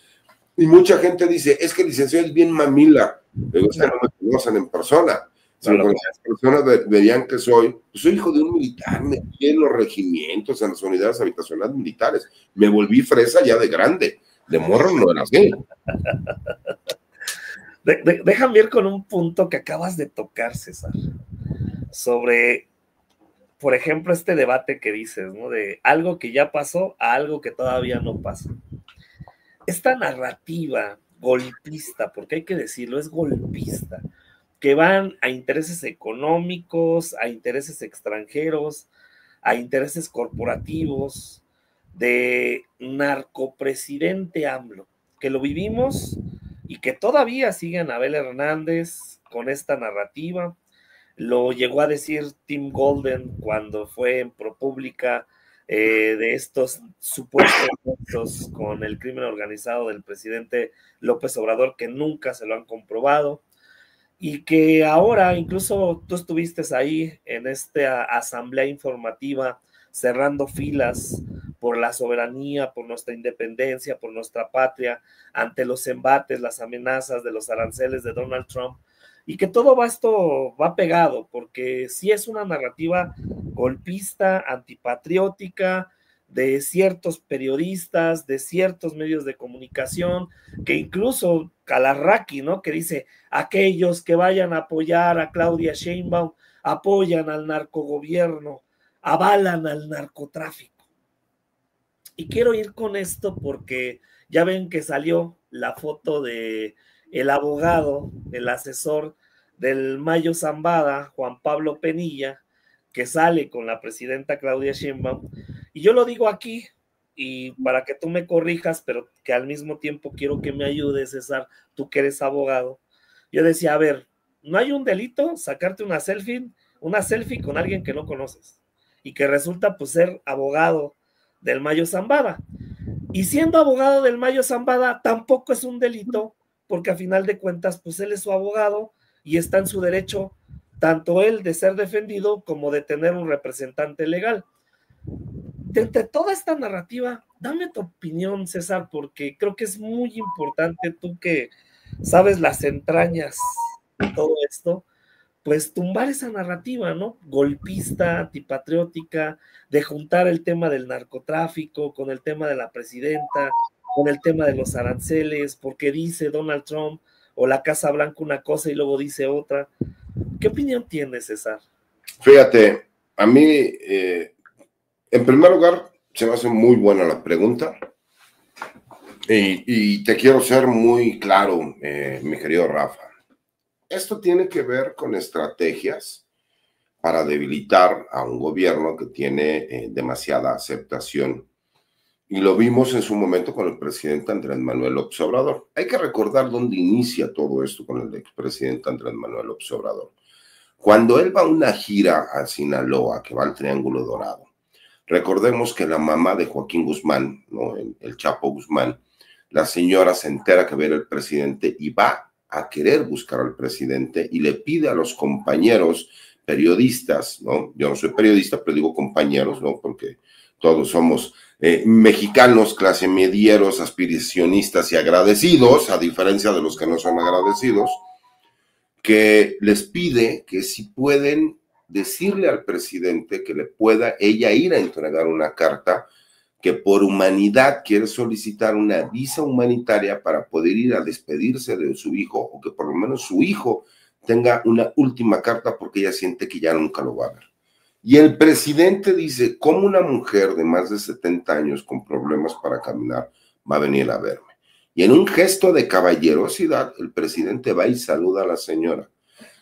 Y mucha gente dice: es que el licenciado es bien mamila. Le digo: es que no me conocen en persona. Si me conocen en persona, verían que soy hijo de un militar, me metí en los regimientos, en las unidades habitacionales militares. Me volví fresa ya de grande. De morro no era así. Déjame ir con un punto que acabas de tocar, César, sobre, por ejemplo, este debate que dices, ¿no? De algo que ya pasó a algo que todavía no pasa. Esta narrativa golpista, porque hay que decirlo, es golpista, que van a intereses económicos, a intereses extranjeros, a intereses corporativos, de narcopresidente AMLO, que lo vivimos y que todavía siguen a Abel Hernández con esta narrativa. Lo llegó a decir Tim Golden cuando fue en ProPublica de estos supuestos nexos con el crimen organizado del presidente López Obrador, que nunca se lo han comprobado, y que ahora incluso tú estuviste ahí en esta asamblea informativa cerrando filas por la soberanía, por nuestra independencia, por nuestra patria, ante los embates, las amenazas de los aranceles de Donald Trump, y que todo esto va pegado, porque sí es una narrativa golpista, antipatriótica, de ciertos periodistas, de ciertos medios de comunicación, que incluso Calarraqui, ¿no? Que dice, aquellos que vayan a apoyar a Claudia Sheinbaum, apoyan al narcogobierno, avalan al narcotráfico. Y quiero ir con esto porque ya ven que salió la foto de el abogado, el asesor del Mayo Zambada, Juan Pablo Penilla, que sale con la presidenta Claudia Sheinbaum. Y yo lo digo aquí, y para que tú me corrijas, pero que al mismo tiempo quiero que me ayudes, César, tú que eres abogado. Yo decía, a ver, no hay un delito sacarte una selfie con alguien que no conoces y que resulta pues ser abogado del Mayo Zambada. Y siendo abogado del Mayo Zambada tampoco es un delito, porque a final de cuentas pues él es su abogado y está en su derecho tanto él de ser defendido como de tener un representante legal. Entre toda esta narrativa, dame tu opinión, César, porque creo que es muy importante, tú que sabes las entrañas de todo esto, pues tumbar esa narrativa, ¿no? Golpista, antipatriótica, de juntar el tema del narcotráfico con el tema de la presidenta, con el tema de los aranceles, porque dice Donald Trump o la Casa Blanca una cosa y luego dice otra. ¿Qué opinión tienes, César? Fíjate, a mí, en primer lugar, se me hace muy buena la pregunta y te quiero ser muy claro, mi querido Rafa. Esto tiene que ver con estrategias para debilitar a un gobierno que tiene demasiada aceptación. Y lo vimos en su momento con el presidente Andrés Manuel López Obrador. Hay que recordar dónde inicia todo esto con el expresidente Andrés Manuel López Obrador. Cuando él va a una gira a Sinaloa, que va al Triángulo Dorado, recordemos que la mamá de Joaquín Guzmán, ¿no? El Chapo Guzmán, la señora se entera que ve al presidente y va a querer buscar al presidente y le pide a los compañeros periodistas, ¿no? Yo no soy periodista, pero digo compañeros, ¿no? Porque todos somos mexicanos, clase medieros, aspiracionistas y agradecidos, a diferencia de los que no son agradecidos, que les pide que si pueden decirle al presidente que le pueda ella ir a entregar una carta que por humanidad quiere solicitar una visa humanitaria para poder ir a despedirse de su hijo, o que por lo menos su hijo tenga una última carta porque ella siente que ya nunca lo va a ver. Y el presidente dice, ¿cómo una mujer de más de 70 años con problemas para caminar va a venir a verme? Y en un gesto de caballerosidad, el presidente va y saluda a la señora.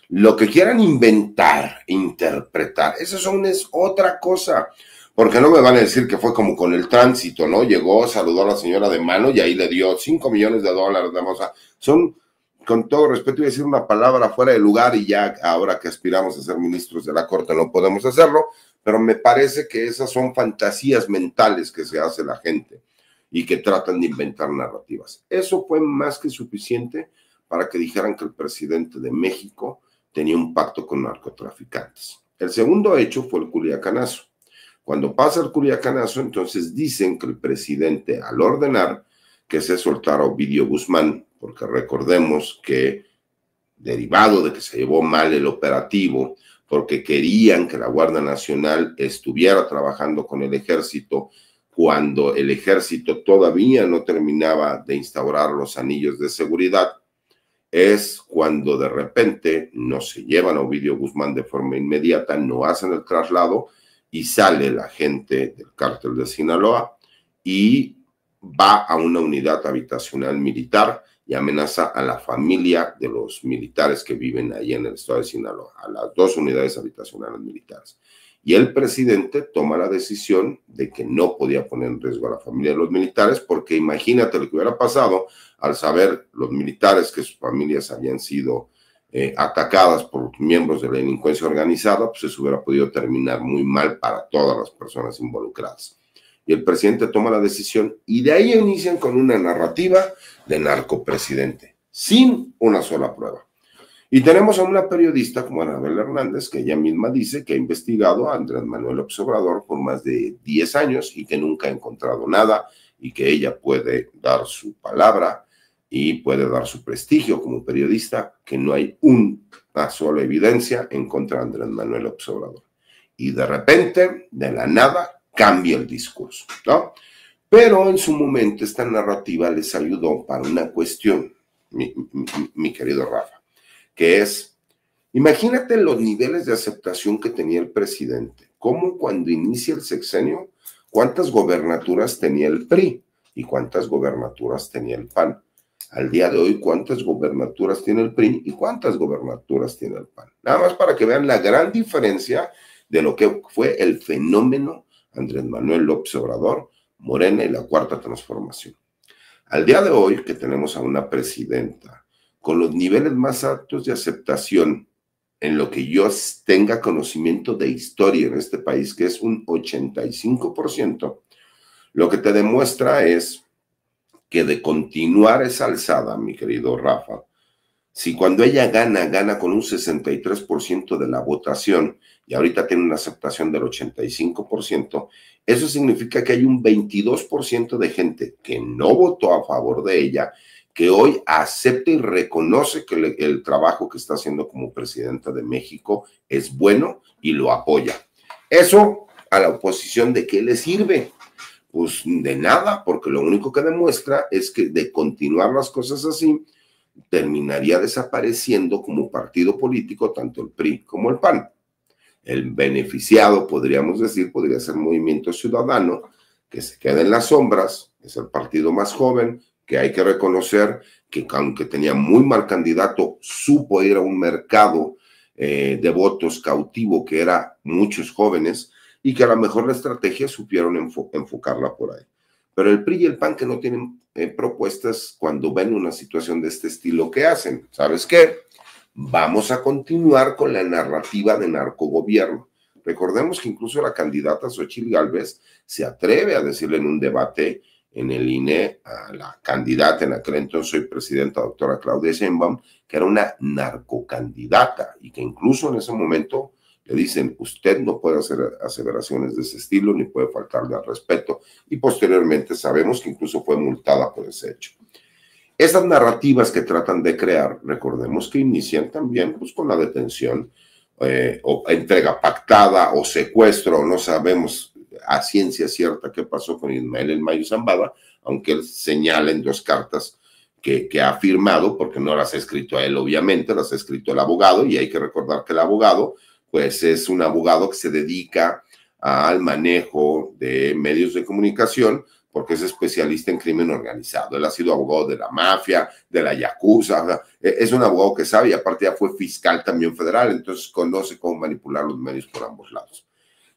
Lo que quieran inventar, interpretar, eso es otra cosa. Porque no me van a decir que fue como con el tránsito, ¿no? Llegó, saludó a la señora de mano y ahí le dio $5 millones. O sea, son, con todo respeto, voy a decir una palabra fuera de lugar y ya ahora que aspiramos a ser ministros de la Corte no podemos hacerlo, pero me parece que esas son fantasías mentales que se hace la gente y que tratan de inventar narrativas. Eso fue más que suficiente para que dijeran que el presidente de México tenía un pacto con narcotraficantes. El segundo hecho fue el Culiacanazo. Cuando pasa el Culiacanazo, entonces dicen que el presidente, al ordenar que se soltara Ovidio Guzmán, porque recordemos que derivado de que se llevó mal el operativo, porque querían que la Guardia Nacional estuviera trabajando con el ejército, cuando el ejército todavía no terminaba de instaurar los anillos de seguridad, es cuando de repente no se llevan a Ovidio Guzmán de forma inmediata, no hacen el traslado, y sale la gente del cártel de Sinaloa y va a una unidad habitacional militar y amenaza a la familia de los militares que viven ahí en el estado de Sinaloa, a las 2 unidades habitacionales militares. Y el presidente toma la decisión de que no podía poner en riesgo a la familia de los militares, porque imagínate lo que hubiera pasado al saber los militares que sus familias habían sido atacadas por miembros de la delincuencia organizada, pues eso hubiera podido terminar muy mal para todas las personas involucradas. Y el presidente toma la decisión y de ahí inician con una narrativa de narcopresidente, sin una sola prueba. Y tenemos a una periodista como Anabel Hernández, que ella misma dice que ha investigado a Andrés Manuel López Obrador por más de 10 años y que nunca ha encontrado nada y que ella puede dar su palabra y puede dar su prestigio como periodista, que no hay una sola evidencia en contra de Andrés Manuel López Obrador. Y de repente, de la nada, cambia el discurso, ¿no? Pero en su momento esta narrativa les ayudó para una cuestión, mi querido Rafa, que es, imagínate los niveles de aceptación que tenía el presidente, como cuando inicia el sexenio, cuántas gobernaturas tenía el PRI y cuántas gobernaturas tenía el PAN. Al día de hoy, cuántas gobernaturas tiene el PRI y cuántas gobernaturas tiene el PAN. Nada más para que vean la gran diferencia de lo que fue el fenómeno Andrés Manuel López Obrador, Morena y la Cuarta Transformación. Al día de hoy, que tenemos a una presidenta con los niveles más altos de aceptación en lo que yo tenga conocimiento de historia en este país, que es un 85%, lo que te demuestra es que de continuar esa alzada, mi querido Rafa, si cuando ella gana con un 63% de la votación y ahorita tiene una aceptación del 85%, eso significa que hay un 22% de gente que no votó a favor de ella, que hoy acepta y reconoce que el trabajo que está haciendo como presidenta de México es bueno y lo apoya. Eso a la oposición, ¿de qué le sirve? Pues de nada, porque lo único que demuestra es que de continuar las cosas así, terminaría desapareciendo como partido político tanto el PRI como el PAN. El beneficiado, podríamos decir, podría ser Movimiento Ciudadano, que se queda en las sombras, es el partido más joven, que hay que reconocer que aunque tenía muy mal candidato, supo ir a un mercado de votos cautivo que era muchos jóvenes y que a lo mejor la estrategia supieron enfocarla por ahí. Pero el PRI y el PAN que no tienen propuestas cuando ven una situación de este estilo, ¿qué hacen? ¿Sabes qué? Vamos a continuar con la narrativa de narcogobierno. Recordemos que incluso la candidata Xochitl Gálvez se atreve a decirle en un debate en el INE a la candidata, en aquel entonces soy presidenta, doctora Claudia Sheinbaum, que era una narcocandidata y que incluso en ese momento le dicen, usted no puede hacer aseveraciones de ese estilo ni puede faltarle al respeto. Y posteriormente sabemos que incluso fue multada por ese hecho. Estas narrativas que tratan de crear, recordemos que inician también pues, con la detención o entrega pactada o secuestro, no sabemos a ciencia cierta qué pasó con Ismael El Mayo Zambada, aunque él señala en 2 cartas que ha firmado, porque no las ha escrito a él obviamente, las ha escrito el abogado, y hay que recordar que el abogado pues es un abogado que se dedica al manejo de medios de comunicación, porque es especialista en crimen organizado. Él ha sido abogado de la mafia, de la yakuza, es un abogado que sabe y aparte ya fue fiscal también federal, entonces conoce cómo manipular los medios por ambos lados.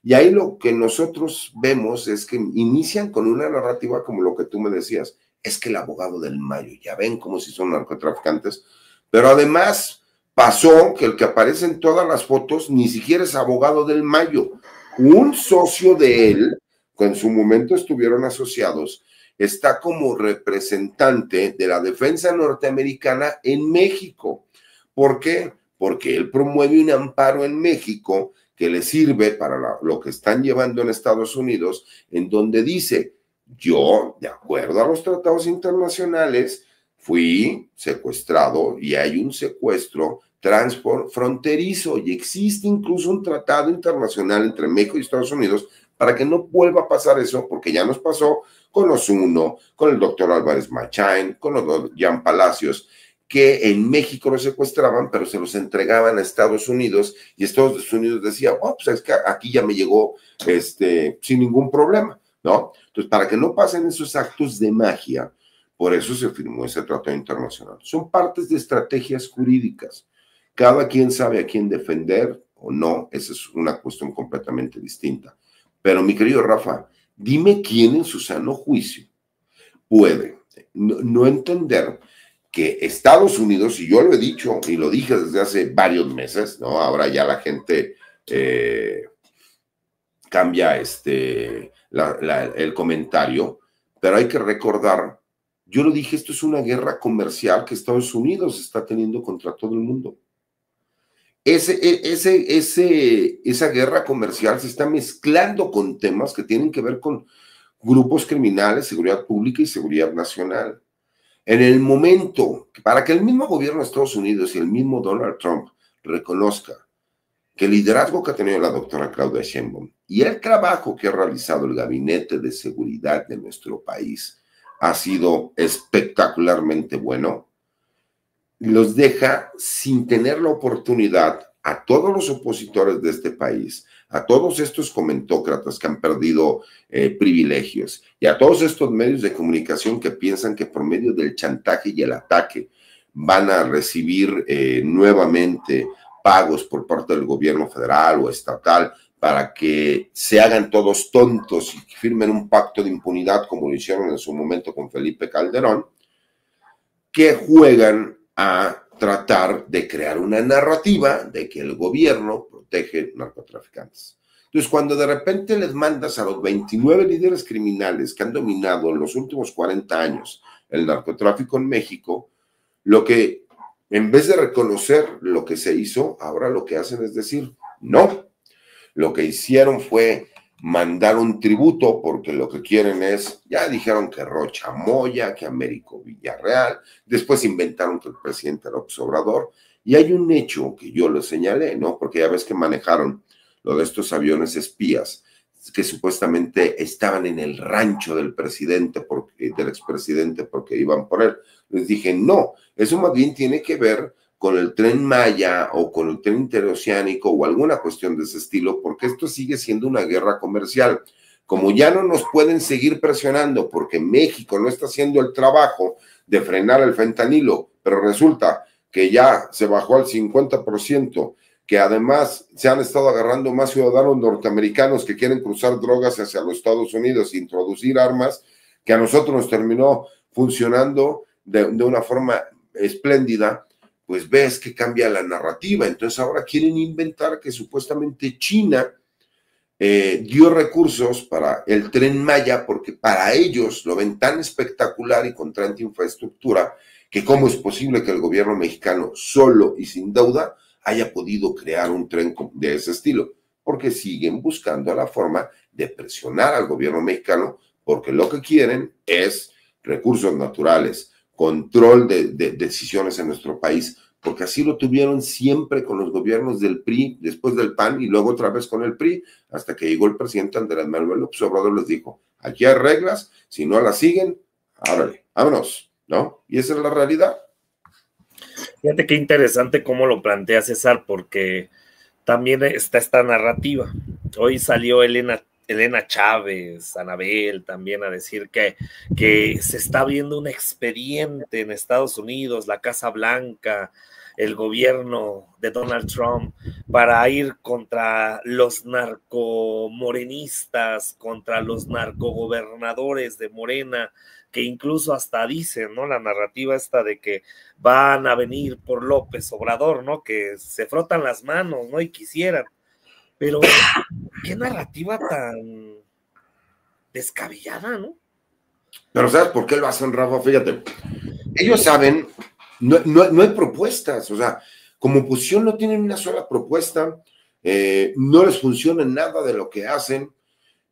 Y ahí lo que nosotros vemos es que inician con una narrativa como lo que tú me decías, es que el abogado del Mayo, ya ven como si son narcotraficantes, pero además pasó que el que aparece en todas las fotos ni siquiera es abogado del Mayo, un socio de él, que en su momento estuvieron asociados, está como representante de la defensa norteamericana en México. ¿Por qué? Porque él promueve un amparo en México que le sirve para lo que están llevando en Estados Unidos, en donde dice, yo, de acuerdo a los tratados internacionales, fui secuestrado y hay un secuestro transfronterizo y existe incluso un tratado internacional entre México y Estados Unidos para que no vuelva a pasar eso, porque ya nos pasó con los Uno, con el doctor Álvarez Machain, con los Jan Palacios, que en México los secuestraban, pero se los entregaban a Estados Unidos y Estados Unidos decía, oh, pues es que aquí ya me llegó sin ningún problema, ¿no? Entonces, para que no pasen esos actos de magia, por eso se firmó ese tratado internacional. Son partes de estrategias jurídicas. Cada quien sabe a quién defender o no, esa es una cuestión completamente distinta. Pero mi querido Rafa, dime quién en su sano juicio puede no entender que Estados Unidos, y yo lo he dicho y lo dije desde hace varios meses, ¿no? Ahora ya la gente cambia el comentario, pero hay que recordar, yo lo dije, esto es una guerra comercial que Estados Unidos está teniendo contra todo el mundo. Esa guerra comercial se está mezclando con temas que tienen que ver con grupos criminales, seguridad pública y seguridad nacional. En el momento, para que el mismo gobierno de Estados Unidos y el mismo Donald Trump reconozca que el liderazgo que ha tenido la doctora Claudia Sheinbaum y el trabajo que ha realizado el Gabinete de Seguridad de nuestro país ha sido espectacularmente bueno, los deja sin tener la oportunidad a todos los opositores de este país, a todos estos comentócratas que han perdido privilegios y a todos estos medios de comunicación que piensan que por medio del chantaje y el ataque van a recibir nuevamente pagos por parte del gobierno federal o estatal para que se hagan todos tontos y firmen un pacto de impunidad como lo hicieron en su momento con Felipe Calderón, que juegan a tratar de crear una narrativa de que el gobierno protege narcotraficantes. Entonces, cuando de repente les mandas a los 29 líderes criminales que han dominado en los últimos 40 años el narcotráfico en México, lo que, en vez de reconocer lo que se hizo, ahora lo que hacen es decir, no, lo que hicieron fue mandar un tributo porque lo que quieren es, ya dijeron que Rocha Moya, que Américo Villarreal, después inventaron que el presidente López Obrador, y hay un hecho que yo lo señalé, ¿no? Porque ya ves que manejaron lo de estos aviones espías que supuestamente estaban en el rancho del presidente, del expresidente, porque iban por él. Les dije, no, eso más bien tiene que ver con el Tren Maya o con el Tren Interoceánico o alguna cuestión de ese estilo, porque esto sigue siendo una guerra comercial. Como ya no nos pueden seguir presionando porque México no está haciendo el trabajo de frenar el fentanilo, pero resulta que ya se bajó al 50%, que además se han estado agarrando más ciudadanos norteamericanos que quieren cruzar drogas hacia los Estados Unidos e introducir armas, que a nosotros nos terminó funcionando de una forma espléndida, pues ves que cambia la narrativa. Entonces ahora quieren inventar que supuestamente China dio recursos para el Tren Maya porque para ellos lo ven tan espectacular y con tanta infraestructura que cómo es posible que el gobierno mexicano solo y sin deuda haya podido crear un tren de ese estilo, porque siguen buscando la forma de presionar al gobierno mexicano porque lo que quieren es recursos naturales, control de decisiones en nuestro país, porque así lo tuvieron siempre con los gobiernos del PRI, después del PAN y luego otra vez con el PRI, hasta que llegó el presidente Andrés Manuel López Obrador, les dijo, aquí hay reglas, si no las siguen, órale, vámonos, ¿no? Y esa es la realidad. Fíjate qué interesante cómo lo plantea César, porque también está esta narrativa. Hoy salió Elena Chávez, Anabel, también a decir que se está viendo un expediente en Estados Unidos, la Casa Blanca, el gobierno de Donald Trump, para ir contra los narcomorenistas, contra los narcogobernadores de Morena, que incluso hasta dicen, ¿no? La narrativa esta de que van a venir por López Obrador, ¿no? Que se frotan las manos, ¿no? Y quisieran. Pero qué narrativa tan descabellada, ¿no? Pero ¿sabes por qué lo hacen, Rafa? Fíjate, ellos saben, no hay propuestas, o sea, como oposición no tienen una sola propuesta, no les funciona nada de lo que hacen,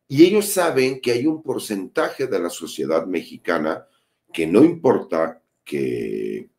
y ellos saben que hay un porcentaje de la sociedad mexicana que no importa que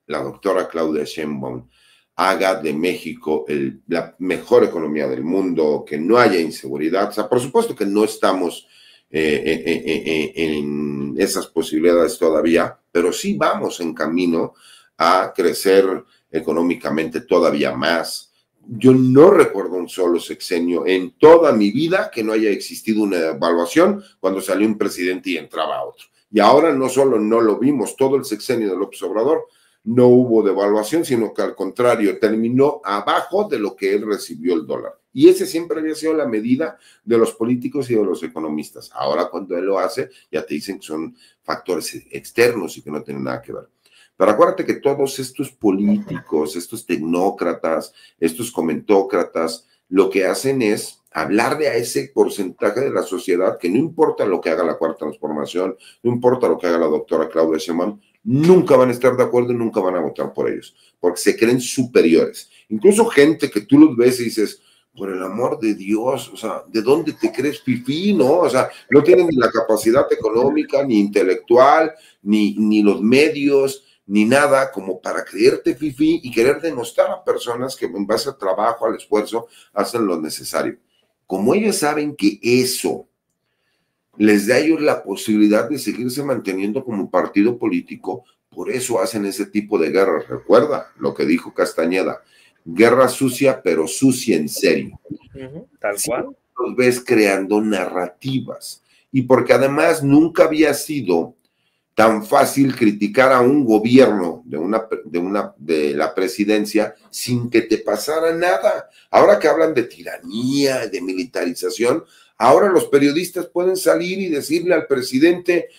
la doctora Claudia Sheinbaum haga de México la mejor economía del mundo, que no haya inseguridad. O sea, por supuesto que no estamos en esas posibilidades todavía, pero sí vamos en camino a crecer económicamente todavía más. Yo no recuerdo un solo sexenio en toda mi vida que no haya existido una evaluación cuando salió un presidente y entraba otro. Y ahora no solo no lo vimos todo el sexenio de López Obrador, no hubo devaluación, sino que al contrario, terminó abajo de lo que él recibió el dólar. Y ese siempre había sido la medida de los políticos y de los economistas. Ahora cuando él lo hace, ya te dicen que son factores externos y que no tienen nada que ver. Pero acuérdate que todos estos políticos, estos tecnócratas, estos comentócratas, lo que hacen es hablarle a ese porcentaje de la sociedad que no importa lo que haga la Cuarta Transformación, no importa lo que haga la doctora Claudia Sheinbaum, nunca van a estar de acuerdo y nunca van a votar por ellos, porque se creen superiores. Incluso gente que tú los ves y dices, por el amor de Dios, o sea, ¿de dónde te crees fifí, no? O sea, no tienen ni la capacidad económica, ni intelectual, ni los medios, ni nada como para creerte fifí y querer denostar a personas que en base al trabajo, al esfuerzo, hacen lo necesario. Como ellos saben que eso les da a ellos la posibilidad de seguirse manteniendo como partido político, por eso hacen ese tipo de guerras. Recuerda lo que dijo Castañeda, guerra sucia, pero sucia en serio. Tal cual. Los ves creando narrativas y porque además nunca había sido tan fácil criticar a un gobierno de la presidencia sin que te pasara nada. Ahora que hablan de tiranía, de militarización, ahora los periodistas pueden salir y decirle al presidente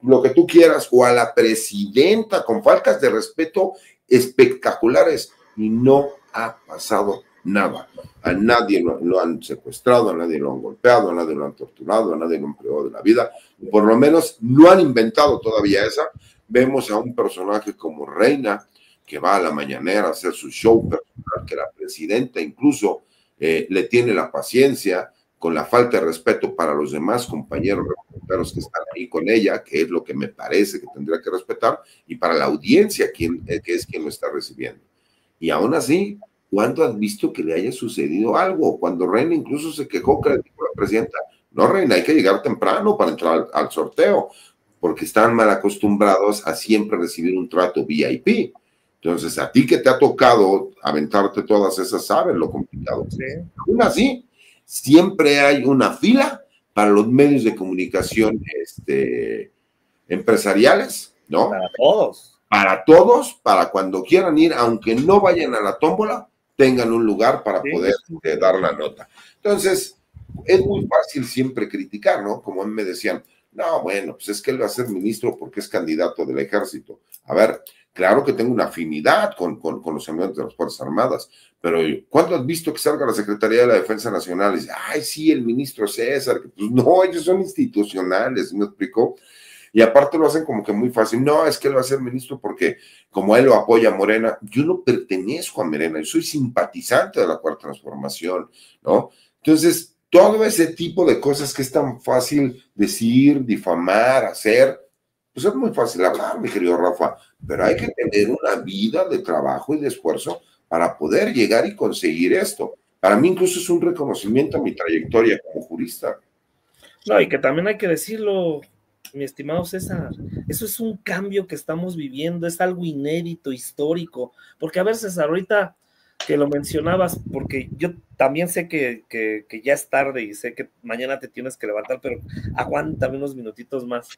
lo que tú quieras o a la presidenta con faltas de respeto espectaculares y no ha pasado nada. A nadie lo han secuestrado, a nadie lo han golpeado, a nadie lo han torturado, a nadie lo han privado de la vida. Por lo menos no han inventado todavía esa. Vemos a un personaje como Reina, que va a la mañanera a hacer su show personal, que la presidenta incluso le tiene la paciencia, con la falta de respeto para los demás compañeros reporteros que están ahí con ella, que es lo que me parece que tendría que respetar, y para la audiencia, que es quien lo está recibiendo. Y aún así, ¿cuándo has visto que le haya sucedido algo? Cuando Reina incluso se quejó, que le dijo a la presidenta, no, Reina, hay que llegar temprano para entrar al sorteo, porque están mal acostumbrados a siempre recibir un trato VIP. Entonces, a ti que te ha tocado aventarte todas esas, sabes lo complicado. Sí. Aún así, siempre hay una fila para los medios de comunicación empresariales, ¿no? Para todos. Para todos, para cuando quieran ir, aunque no vayan a la tómbola, tengan un lugar para poder dar la nota. Entonces, es muy fácil siempre criticar, ¿no? Como a mí me decían, no, bueno, pues es que él va a ser ministro porque es candidato del ejército. A ver, claro que tengo una afinidad con los elementos de las Fuerzas Armadas, pero ¿cuándo has visto que salga la Secretaría de la Defensa Nacional y dice, ay, sí, el ministro César? Pues no, ellos son institucionales, ¿me explicó? Y aparte lo hacen como que muy fácil. No, es que él va a ser ministro porque como él lo apoya a Morena, yo no pertenezco a Morena, yo soy simpatizante de la Cuarta Transformación, ¿no? Entonces, todo ese tipo de cosas que es tan fácil decir, difamar, hacer, pues es muy fácil hablar, mi querido Rafa, pero hay que tener una vida de trabajo y de esfuerzo para poder llegar y conseguir esto. Para mí incluso es un reconocimiento a mi trayectoria como jurista. No, y que también hay que decirlo, mi estimado César, eso es un cambio que estamos viviendo, es algo inédito, histórico, porque a ver, César, ahorita que lo mencionabas, porque yo también sé que ya es tarde y sé que mañana te tienes que levantar, pero aguántame unos minutitos más,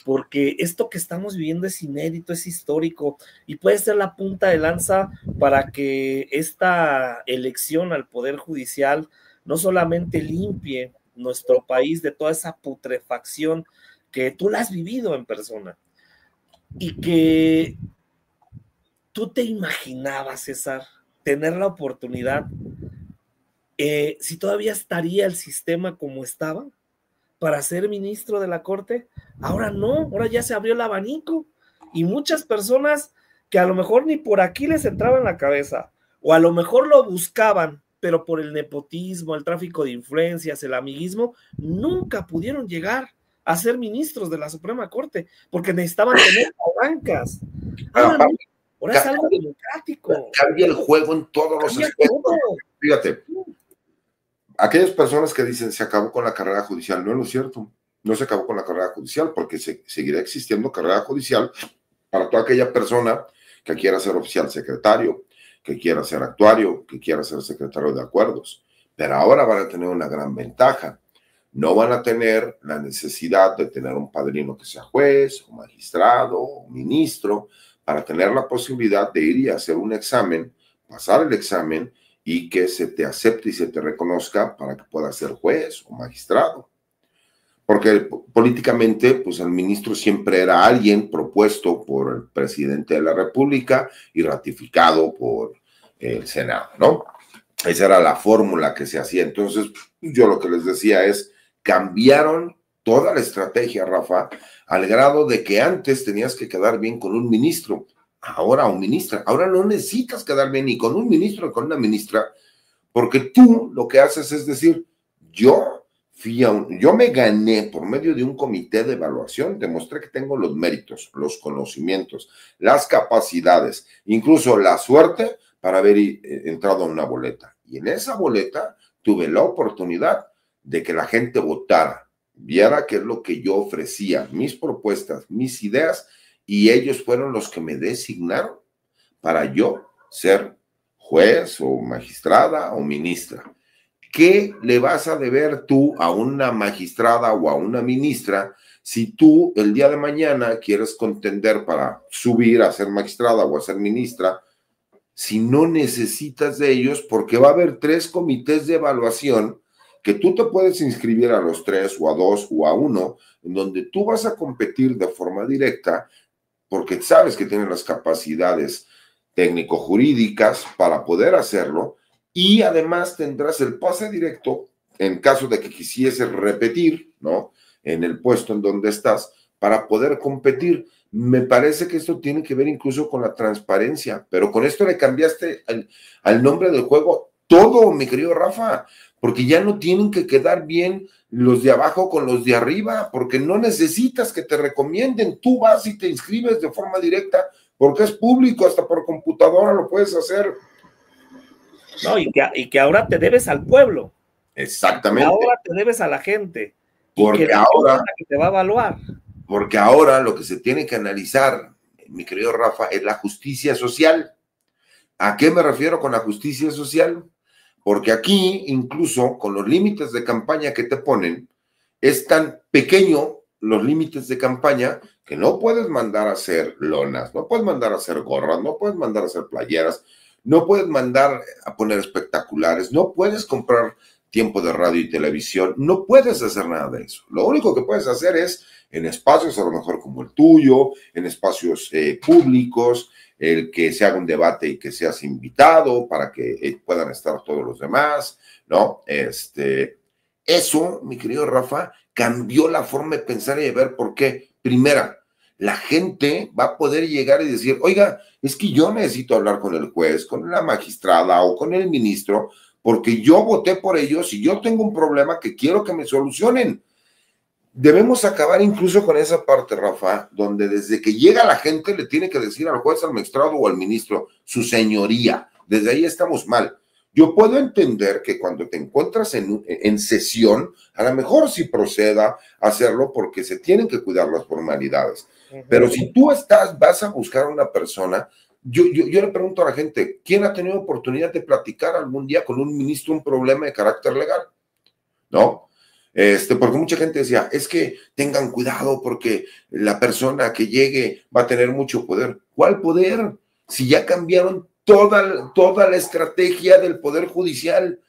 porque esto que estamos viviendo es inédito, es histórico, y puede ser la punta de lanza para que esta elección al Poder Judicial no solamente limpie nuestro país de toda esa putrefacción que tú la has vivido en persona y que tú te imaginabas, César, tener la oportunidad, si todavía estaría el sistema como estaba para ser ministro de la Corte. Ahora no, ahora ya se abrió el abanico y muchas personas que a lo mejor ni por aquí les entraba en la cabeza o a lo mejor lo buscaban, pero por el nepotismo, el tráfico de influencias, el amiguismo, nunca pudieron llegar a ser ministros de la Suprema Corte porque necesitaban tener palancas. Ahora no, ahora es algo democrático. Cambia el juego en todos los aspectos. Fíjate, aquellas personas que dicen se acabó con la carrera judicial, no es cierto. No se acabó con la carrera judicial porque seguirá existiendo carrera judicial para toda aquella persona que quiera ser oficial secretario, que quiera ser actuario, que quiera ser secretario de acuerdos. Pero ahora van a tener una gran ventaja. No van a tener la necesidad de tener un padrino que sea juez, o magistrado, o ministro, para tener la posibilidad de ir y hacer un examen, pasar el examen y que se te acepte y se te reconozca para que puedas ser juez o magistrado. Porque políticamente, pues el ministro siempre era alguien propuesto por el presidente de la República y ratificado por el Senado, ¿no? Esa era la fórmula que se hacía. Entonces, yo lo que les decía es, cambiaron toda la estrategia, Rafa, al grado de que antes tenías que quedar bien con un ministro, ahora un ministra. Ahora no necesitas quedar bien ni con un ministro ni con una ministra, porque tú lo que haces es decir, yo me gané por medio de un comité de evaluación, demostré que tengo los méritos, los conocimientos, las capacidades, incluso la suerte para haber entrado a una boleta. Y en esa boleta tuve la oportunidad de que la gente votara, viera qué es lo que yo ofrecía, mis propuestas, mis ideas, y ellos fueron los que me designaron para yo ser juez o magistrada o ministra. ¿Qué le vas a deber tú a una magistrada o a una ministra si tú el día de mañana quieres contender para subir a ser magistrada o a ser ministra, si no necesitas de ellos? Porque va a haber 3 comités de evaluación que tú te puedes inscribir a los 3 o a 2 o a 1, en donde tú vas a competir de forma directa porque sabes que tienes las capacidades técnico-jurídicas para poder hacerlo, y además tendrás el pase directo en caso de que quisieses repetir, ¿no?, en el puesto en donde estás para poder competir. Me parece que esto tiene que ver incluso con la transparencia, pero con esto le cambiaste al nombre del juego todo, mi querido Rafa, porque ya no tienen que quedar bien los de abajo con los de arriba, porque no necesitas que te recomienden, tú vas y te inscribes de forma directa, porque es público, hasta por computadora lo puedes hacer. No, y que ahora te debes al pueblo. Exactamente. Ahora te debes a la gente. Porque y que ahora, la que te va a evaluar. Porque ahora lo que se tiene que analizar, mi querido Rafa, es la justicia social. ¿A qué me refiero con la justicia social? Porque aquí, incluso con los límites de campaña que te ponen, es tan pequeño los límites de campaña que no puedes mandar a hacer lonas, no puedes mandar a hacer gorras, no puedes mandar a hacer playeras, no puedes mandar a poner espectaculares, no puedes comprar tiempo de radio y televisión, no puedes hacer nada de eso. Lo único que puedes hacer es en espacios a lo mejor como el tuyo, en espacios públicos, el que se haga un debate y que seas invitado para que puedan estar todos los demás, ¿no? Eso, mi querido Rafa, cambió la forma de pensar y de ver. ¿Por qué? Primera, la gente va a poder llegar y decir, oiga, es que yo necesito hablar con el juez, con la magistrada o con el ministro, porque yo voté por ellos y yo tengo un problema que quiero que me solucionen. Debemos acabar incluso con esa parte, Rafa, donde desde que llega la gente le tiene que decir al juez, al magistrado o al ministro, su señoría. Desde ahí estamos mal. Yo puedo entender que cuando te encuentras en sesión, a lo mejor sí proceda a hacerlo porque se tienen que cuidar las formalidades. Pero si tú vas a buscar a una persona, yo le pregunto a la gente, ¿quién ha tenido oportunidad de platicar algún día con un ministro un problema de carácter legal? ¿No? Porque mucha gente decía, es que tengan cuidado porque la persona que llegue va a tener mucho poder. ¿Cuál poder? Si ya cambiaron toda la estrategia del Poder Judicial,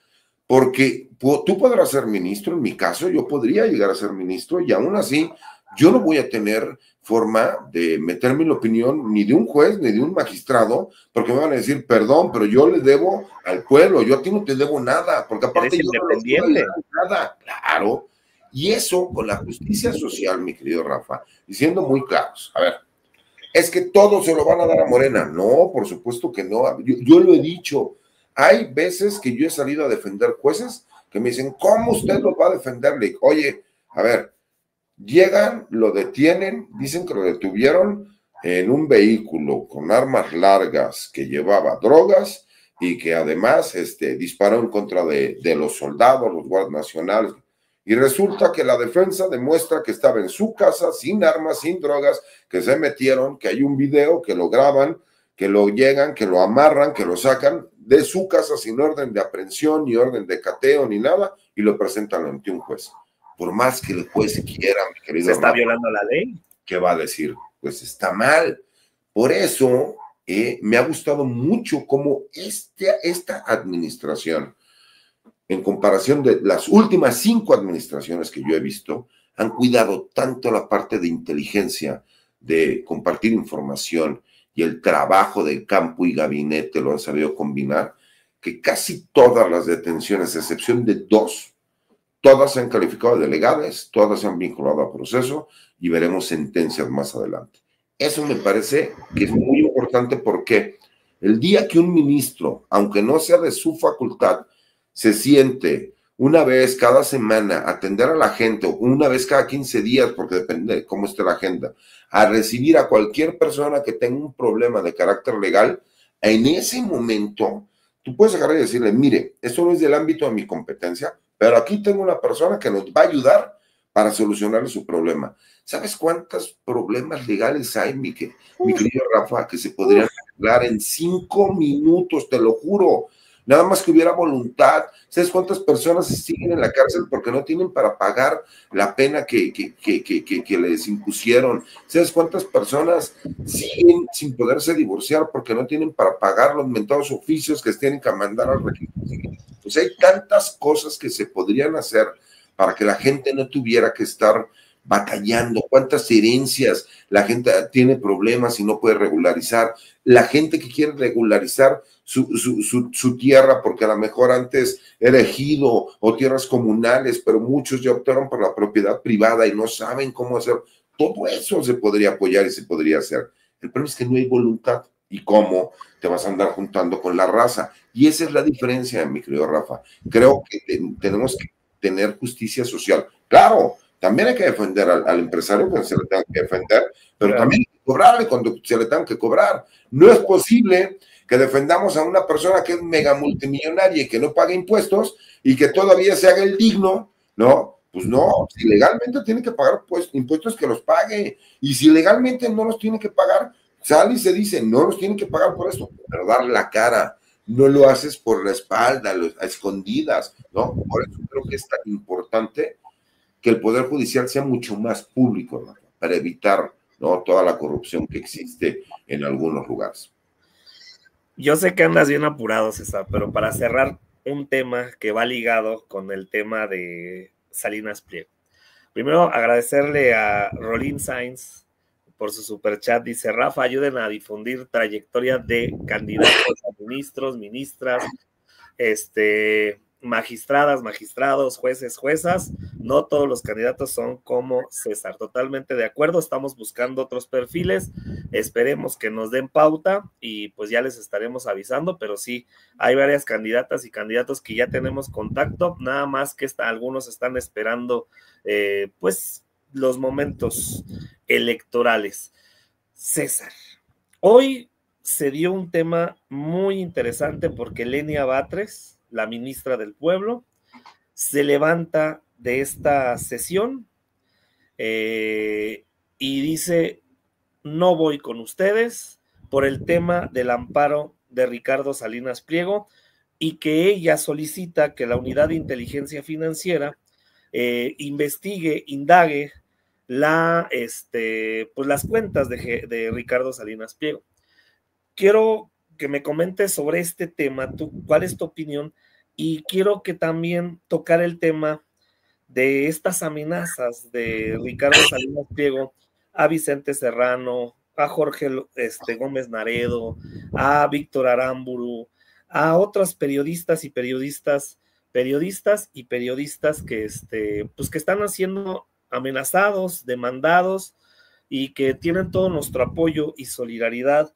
porque tú podrás ser ministro, en mi caso yo podría llegar a ser ministro y aún así yo no voy a tener forma de meterme en la opinión ni de un juez ni de un magistrado, porque me van a decir, perdón, pero yo le debo al pueblo, yo a ti no te debo nada, porque aparte yo no les voy a dar nada, claro. Y eso con la justicia social, mi querido Rafa, y siendo muy claros, a ver, es que todo se lo van a dar a Morena. No, por supuesto que no. Yo lo he dicho. Hay veces que yo he salido a defender jueces que me dicen, ¿cómo usted los va a defender? Le digo, oye, a ver, llegan, lo detienen, dicen que lo detuvieron en un vehículo con armas largas que llevaba drogas y que además disparó en contra de los soldados, los guardias nacionales. Y resulta que la defensa demuestra que estaba en su casa, sin armas, sin drogas, que se metieron, que hay un video, que lo graban, que lo llegan, que lo amarran, que lo sacan de su casa sin orden de aprehensión, ni orden de cateo, ni nada, y lo presentan ante un juez. Por más que el juez quiera, mi querido, se está violando la ley. ¿Qué va a decir? Pues está mal. Por eso me ha gustado mucho cómo esta administración, en comparación de las últimas 5 administraciones que yo he visto, han cuidado tanto la parte de inteligencia, de compartir información y el trabajo de campo y gabinete lo han sabido combinar, que casi todas las detenciones, a excepción de 2, todas se han calificado de legales, todas se han vinculado a proceso y veremos sentencias más adelante. Eso me parece que es muy importante porque el día que un ministro, aunque no sea de su facultad, se siente una vez cada semana a atender a la gente, o una vez cada 15 días, porque depende de cómo esté la agenda, a recibir a cualquier persona que tenga un problema de carácter legal, en ese momento tú puedes agarrar y decirle, mire, esto no es del ámbito de mi competencia, pero aquí tengo una persona que nos va a ayudar para solucionar su problema. ¿Sabes cuántos problemas legales hay, mi querido Rafa, que se podrían arreglar en 5 minutos, te lo juro? Nada más que hubiera voluntad. ¿Sabes cuántas personas siguen en la cárcel porque no tienen para pagar la pena que les impusieron? ¿Sabes cuántas personas siguen sin poderse divorciar porque no tienen para pagar los mentados oficios que tienen que mandar al registro civil? Pues hay tantas cosas que se podrían hacer para que la gente no tuviera que estar batallando. ¿Cuántas herencias la gente tiene problemas y no puede regularizar? La gente que quiere regularizar su tierra, porque a lo mejor antes era ejido o tierras comunales, pero muchos ya optaron por la propiedad privada y no saben cómo hacer. Todo eso se podría apoyar y se podría hacer. El problema es que no hay voluntad. ¿Y cómo te vas a andar juntando con la raza? Y esa es la diferencia, mi querido Rafa. Creo que tenemos que tener justicia social. Claro, también hay que defender al empresario cuando se le tenga que defender, pero también hay que cobrarle cuando se le tenga que cobrar. No es posible que defendamos a una persona que es mega multimillonaria y que no paga impuestos y que todavía se haga el digno, ¿no? Pues no, si legalmente tiene que pagar impuestos, que los pague. Y si legalmente no los tiene que pagar, sale y se dice, no los tiene que pagar por esto, pero darle la cara. No lo haces por la espalda, a escondidas, ¿no? Por eso creo que es tan importante que el Poder Judicial sea mucho más público, ¿no? Para evitar, ¿no?, toda la corrupción que existe en algunos lugares. Yo sé que andas bien apurado, César, pero para cerrar un tema que va ligado con el tema de Salinas Pliego. Primero, agradecerle a Rolín Sainz por su superchat. Dice, Rafa, ayuden a difundir trayectoria de candidatos a ministros, ministras, magistradas, magistrados, jueces, juezas. No todos los candidatos son como César. Totalmente de acuerdo. Estamos buscando otros perfiles. Esperemos que nos den pauta y pues ya les estaremos avisando, pero sí, hay varias candidatas y candidatos que ya tenemos contacto, nada más que algunos están esperando pues los momentos electorales. César, hoy se dio un tema muy interesante porque Lenia Batres, la ministra del Pueblo, se levanta de esta sesión y dice, no voy con ustedes por el tema del amparo de Ricardo Salinas Pliego y que ella solicita que la Unidad de Inteligencia Financiera investigue, indague pues las cuentas de Ricardo Salinas Pliego. Quiero que me comentes sobre este tema, ¿cuál es tu opinión? Y quiero que también tocar el tema de estas amenazas de Ricardo Salinas Pliego a Vicente Serrano, a Jorge Gómez Naredo, a Víctor Aramburu, a otros periodistas que pues que están siendo amenazados, demandados y que tienen todo nuestro apoyo y solidaridad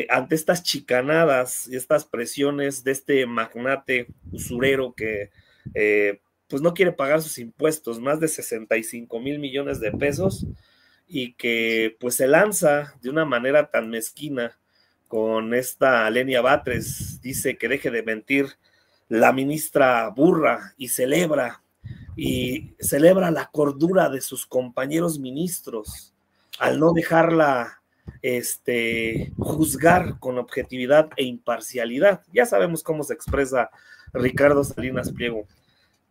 ante estas chicanadas y estas presiones de este magnate usurero que pues no quiere pagar sus impuestos, más de 65 mil millones de pesos, y que pues se lanza de una manera tan mezquina con esta Lenia Batres. Dice que deje de mentir la ministra burra y celebra la cordura de sus compañeros ministros al no dejarla juzgar con objetividad e imparcialidad. Ya sabemos cómo se expresa Ricardo Salinas Pliego.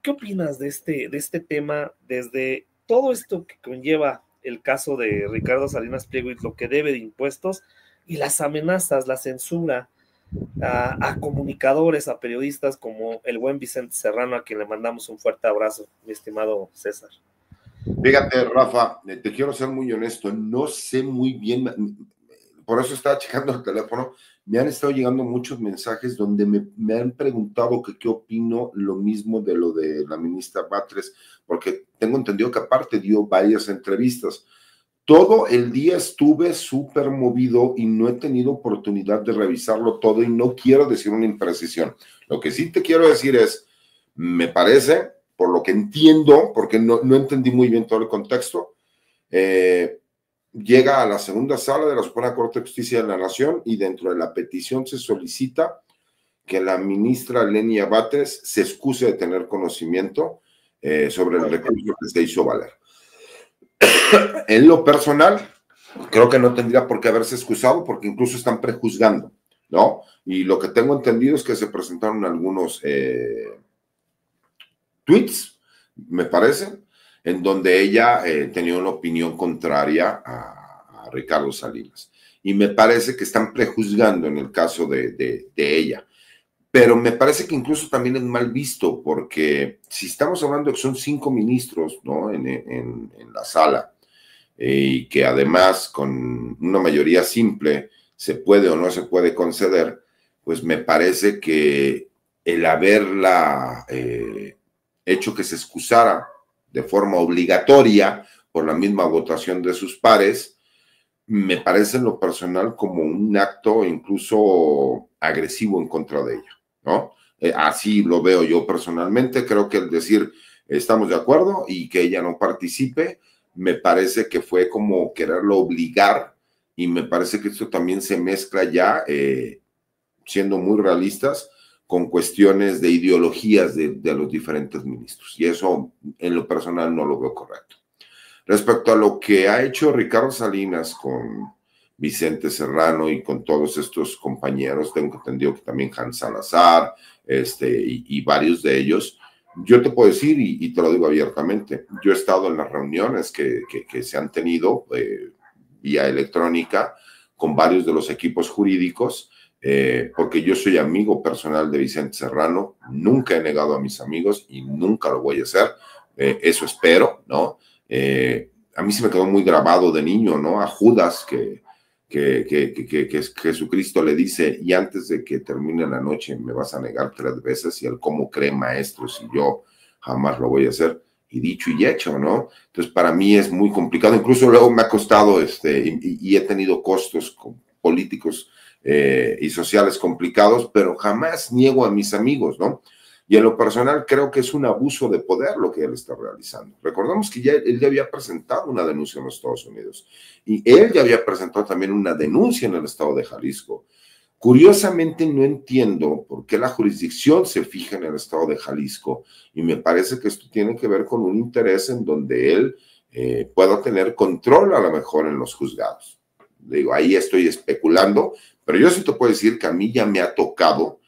¿Qué opinas de este tema desde todo esto que conlleva el caso de Ricardo Salinas Pliego y lo que debe de impuestos y las amenazas, la censura a comunicadores, a periodistas como el buen Vicente Serrano, a quien le mandamos un fuerte abrazo, mi estimado César. Fíjate, Rafa, te quiero ser muy honesto, no sé muy bien, por eso estaba checando el teléfono, me han estado llegando muchos mensajes donde me han preguntado que qué opino lo mismo de lo de la ministra Batres, porque tengo entendido que aparte dio varias entrevistas. Todo el día estuve súper movido y no he tenido oportunidad de revisarlo todo y no quiero decir una imprecisión. Lo que sí te quiero decir es, me parece, por lo que entiendo, porque no entendí muy bien todo el contexto, llega a la segunda sala de la Suprema Corte de Justicia de la Nación y dentro de la petición se solicita que la ministra Lenia Batres se excuse de tener conocimiento sobre el recurso que se hizo valer. En lo personal, creo que no tendría por qué haberse excusado porque incluso están prejuzgando, ¿no? Y lo que tengo entendido es que se presentaron algunos tweets, me parece, en donde ella tenía una opinión contraria a Ricardo Salinas. Y me parece que están prejuzgando en el caso de ella. Pero me parece que incluso también es mal visto, porque si estamos hablando de que son 5 ministros, ¿no? En la sala, y que además con una mayoría simple se puede o no se puede conceder, pues me parece que el haberla hecho que se excusara de forma obligatoria por la misma votación de sus pares, me parece en lo personal como un acto incluso agresivo en contra de ella, ¿no? Así lo veo yo personalmente, creo que el decir estamos de acuerdo y que ella no participe, me parece que fue como quererlo obligar y me parece que esto también se mezcla ya, siendo muy realistas, con cuestiones de ideologías de los diferentes ministros y eso en lo personal no lo veo correcto. Respecto a lo que ha hecho Ricardo Salinas con Vicente Serrano y con todos estos compañeros, tengo entendido que también Hans Salazar y varios de ellos, yo te puedo decir, y te lo digo abiertamente, yo he estado en las reuniones que se han tenido vía electrónica con varios de los equipos jurídicos, porque yo soy amigo personal de Vicente Serrano, nunca he negado a mis amigos y nunca lo voy a hacer, eso espero, ¿no? A mí se me quedó muy grabado de niño, ¿no? A Judas que Jesucristo le dice, y antes de que termine la noche me vas a negar 3 veces, y él cómo cree maestro si yo jamás lo voy a hacer, y dicho y hecho, ¿no? Entonces para mí es muy complicado, incluso luego me ha costado, y he tenido costos políticos y sociales complicados, pero jamás niego a mis amigos, ¿no? Y en lo personal creo que es un abuso de poder lo que él está realizando. Recordemos que él ya había presentado una denuncia en los Estados Unidos y él ya había presentado también una denuncia en el estado de Jalisco. Curiosamente no entiendo por qué la jurisdicción se fija en el estado de Jalisco y me parece que esto tiene que ver con un interés en donde él pueda tener control a lo mejor en los juzgados. Digo, ahí estoy especulando, pero yo sí te puedo decir que a mí ya me ha tocado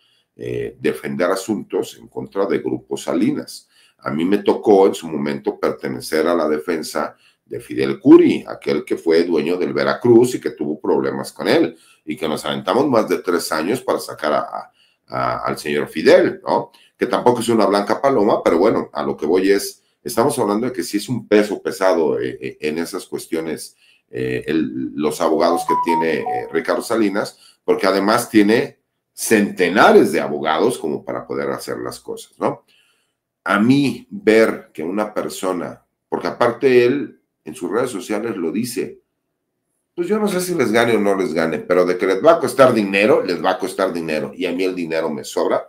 defender asuntos en contra de Grupo Salinas. A mí me tocó en su momento pertenecer a la defensa de Fidel Curi, aquel que fue dueño del Veracruz y que tuvo problemas con él, y que nos aventamos más de 3 años para sacar al señor Fidel, ¿no? Que tampoco es una blanca paloma, pero bueno, a lo que voy es, estamos hablando de que sí es un peso pesado en esas cuestiones, los abogados que tiene Ricardo Salinas, porque además tiene centenares de abogados como para poder hacer las cosas, ¿no? A mí ver que una persona, porque aparte él en sus redes sociales lo dice, pues yo no sé si les gane o no les gane, pero de que les va a costar dinero, les va a costar dinero, y a mí el dinero me sobra,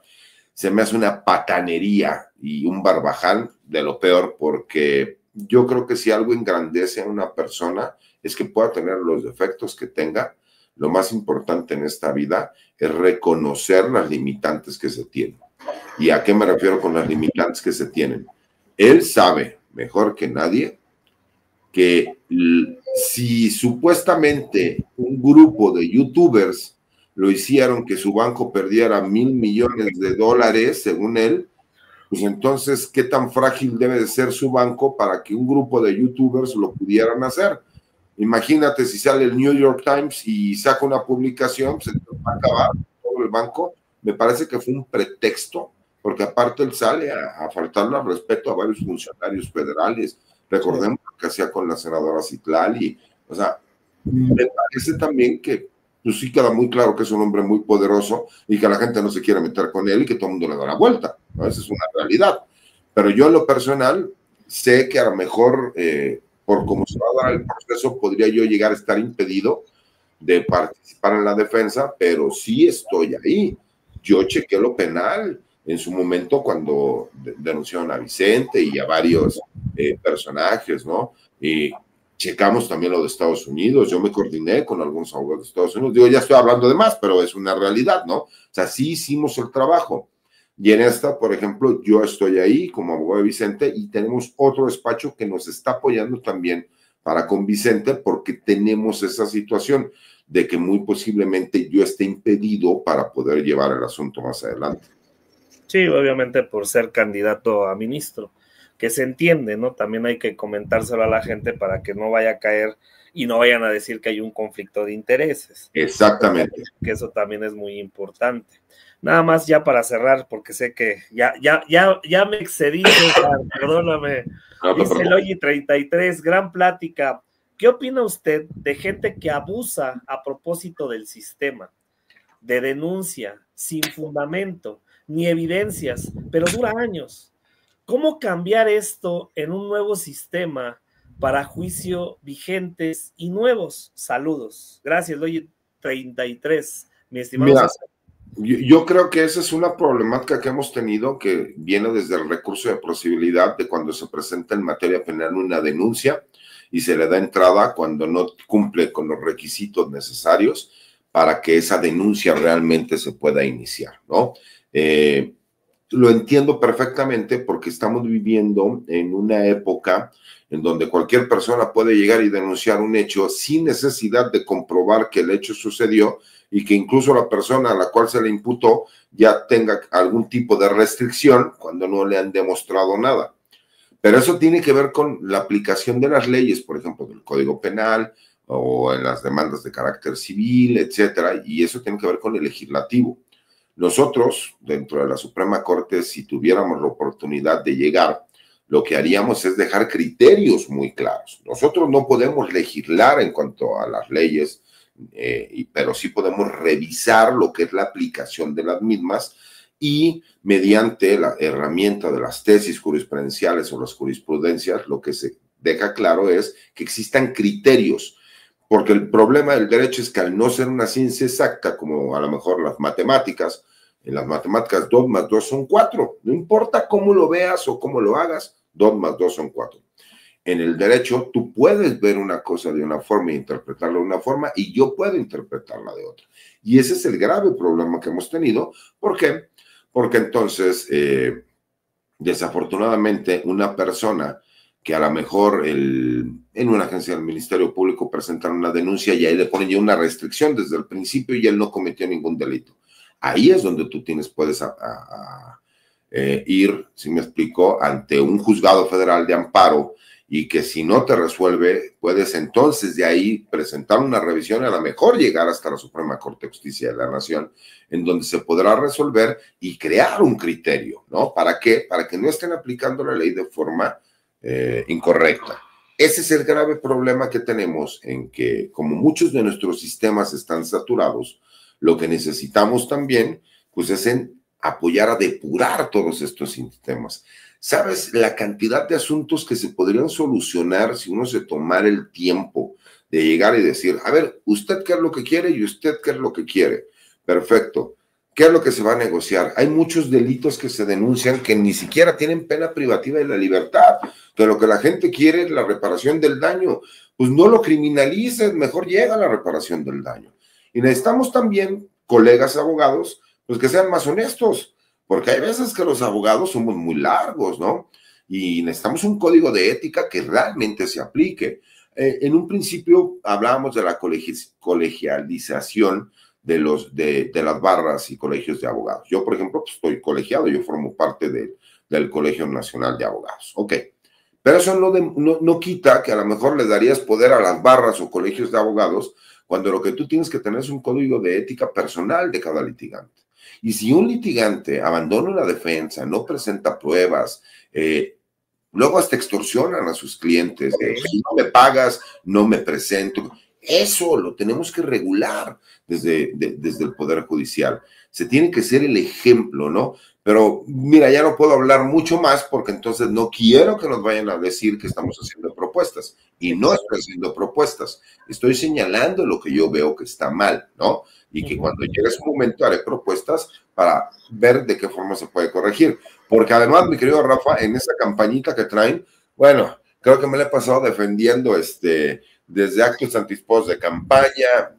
se me hace una patanería y un barbaján de lo peor, porque yo creo que si algo engrandece a una persona es que pueda tener los defectos que tenga. Lo más importante en esta vida es reconocer las limitantes que se tienen. ¿Y a qué me refiero con las limitantes que se tienen? Él sabe mejor que nadie que si supuestamente un grupo de youtubers lo hicieron que su banco perdiera $1,000 millones, según él, pues entonces, ¿qué tan frágil debe de ser su banco para que un grupo de youtubers lo pudieran hacer? Imagínate si sale el New York Times y saca una publicación, se va a acabar todo el banco. Me parece que fue un pretexto, porque aparte él sale a faltarle al respeto a varios funcionarios federales. Recordemos lo que hacía con la senadora Citlali. O sea, me parece también que pues sí queda muy claro que es un hombre muy poderoso y que la gente no se quiere meter con él y que todo el mundo le da la vuelta, ¿no? Esa es una realidad. Pero yo en lo personal sé que a lo mejor, por cómo se va a dar el proceso, podría yo llegar a estar impedido de participar en la defensa, pero sí estoy ahí. Yo chequé lo penal en su momento cuando denunciaron a Vicente y a varios personajes, ¿no? Y checamos también lo de Estados Unidos. Yo me coordiné con algunos abogados de Estados Unidos. Digo, ya estoy hablando de más, pero es una realidad, ¿no? O sea, sí hicimos el trabajo. Y en esta, por ejemplo, yo estoy ahí como abogado de Vicente y tenemos otro despacho que nos está apoyando también para con Vicente porque tenemos esa situación de que muy posiblemente yo esté impedido para poder llevar el asunto más adelante. Sí, obviamente por ser candidato a ministro, que se entiende, ¿no? También hay que comentárselo a la gente para que no vaya a caer y no vayan a decir que hay un conflicto de intereses. Exactamente. Que eso también es muy importante. Nada más ya para cerrar, porque sé que ya me excedí, César, perdóname. Dice Logi 33, gran plática. ¿Qué opina usted de gente que abusa a propósito del sistema, de denuncia, sin fundamento, ni evidencias, pero dura años? ¿Cómo cambiar esto en un nuevo sistema para juicio vigentes y nuevos? Saludos. Gracias, Logi 33, mi estimado César. Yo creo que esa es una problemática que hemos tenido que viene desde el recurso de posibilidad de cuando se presenta en materia penal una denuncia y se le da entrada cuando no cumple con los requisitos necesarios para que esa denuncia realmente se pueda iniciar, ¿no? Lo entiendo perfectamente porque estamos viviendo en una época en donde cualquier persona puede llegar y denunciar un hecho sin necesidad de comprobar que el hecho sucedió y que incluso la persona a la cual se le imputó ya tenga algún tipo de restricción cuando no le han demostrado nada. Pero eso tiene que ver con la aplicación de las leyes, por ejemplo, del Código Penal o en las demandas de carácter civil, etcétera, y eso tiene que ver con el legislativo. Nosotros, dentro de la Suprema Corte, si tuviéramos la oportunidad de llegar, lo que haríamos es dejar criterios muy claros. Nosotros no podemos legislar en cuanto a las leyes, pero sí podemos revisar lo que es la aplicación de las mismas y mediante la herramienta de las tesis jurisprudenciales o las jurisprudencias, lo que se deja claro es que existan criterios, porque el problema del derecho es que al no ser una ciencia exacta, como a lo mejor las matemáticas, en las matemáticas 2 más 2 son 4, no importa cómo lo veas o cómo lo hagas, 2 más 2 son 4. En el derecho, tú puedes ver una cosa de una forma e interpretarla de una forma, y yo puedo interpretarla de otra. Y ese es el grave problema que hemos tenido. ¿Por qué? Porque entonces, desafortunadamente, una persona que a lo mejor en una agencia del Ministerio Público presentan una denuncia y ahí le ponen ya una restricción desde el principio y él no cometió ningún delito. Ahí es donde tú puedes ir, si me explico, ante un juzgado federal de amparo y que si no te resuelve, puedes entonces de ahí presentar una revisión y a lo mejor llegar hasta la Suprema Corte de Justicia de la Nación, en donde se podrá resolver y crear un criterio, ¿no? ¿Para qué? Para que no estén aplicando la ley de forma incorrecta. Ese es el grave problema que tenemos, en que como muchos de nuestros sistemas están saturados, lo que necesitamos también, pues es en apoyar a depurar todos estos sistemas. ¿Sabes la cantidad de asuntos que se podrían solucionar si uno se tomara el tiempo de llegar y decir, a ver, ¿usted qué es lo que quiere y usted qué es lo que quiere? Perfecto. ¿Qué es lo que se va a negociar? Hay muchos delitos que se denuncian que ni siquiera tienen pena privativa de la libertad, que lo que la gente quiere es la reparación del daño. Pues no lo criminalices, mejor llega a la reparación del daño. Y necesitamos también colegas abogados, pues que sean más honestos, porque hay veces que los abogados somos muy largos, ¿no? Y necesitamos un código de ética que realmente se aplique. En un principio hablábamos de la colegialización de las barras y colegios de abogados. Yo, por ejemplo, pues estoy colegiado, yo formo parte del Colegio Nacional de Abogados. Ok, Pero eso no quita que a lo mejor le darías poder a las barras o colegios de abogados, cuando lo que tú tienes que tener es un código de ética personal de cada litigante. Y si un litigante abandona la defensa, no presenta pruebas, luego hasta extorsionan a sus clientes, si no me pagas, no me presento. Eso lo tenemos que regular desde el Poder Judicial. Se tiene que ser el ejemplo, ¿no? Pero mira, ya no puedo hablar mucho más porque entonces no quiero que nos vayan a decir que estamos haciendo propuestas. Y no estoy haciendo propuestas, estoy señalando lo que yo veo que está mal, ¿no? Y que cuando llegue ese momento haré propuestas para ver de qué forma se puede corregir. Porque además, mi querido Rafa, en esa campañita que traen, bueno, creo que me la he pasado defendiendo desde actos antispos de campaña.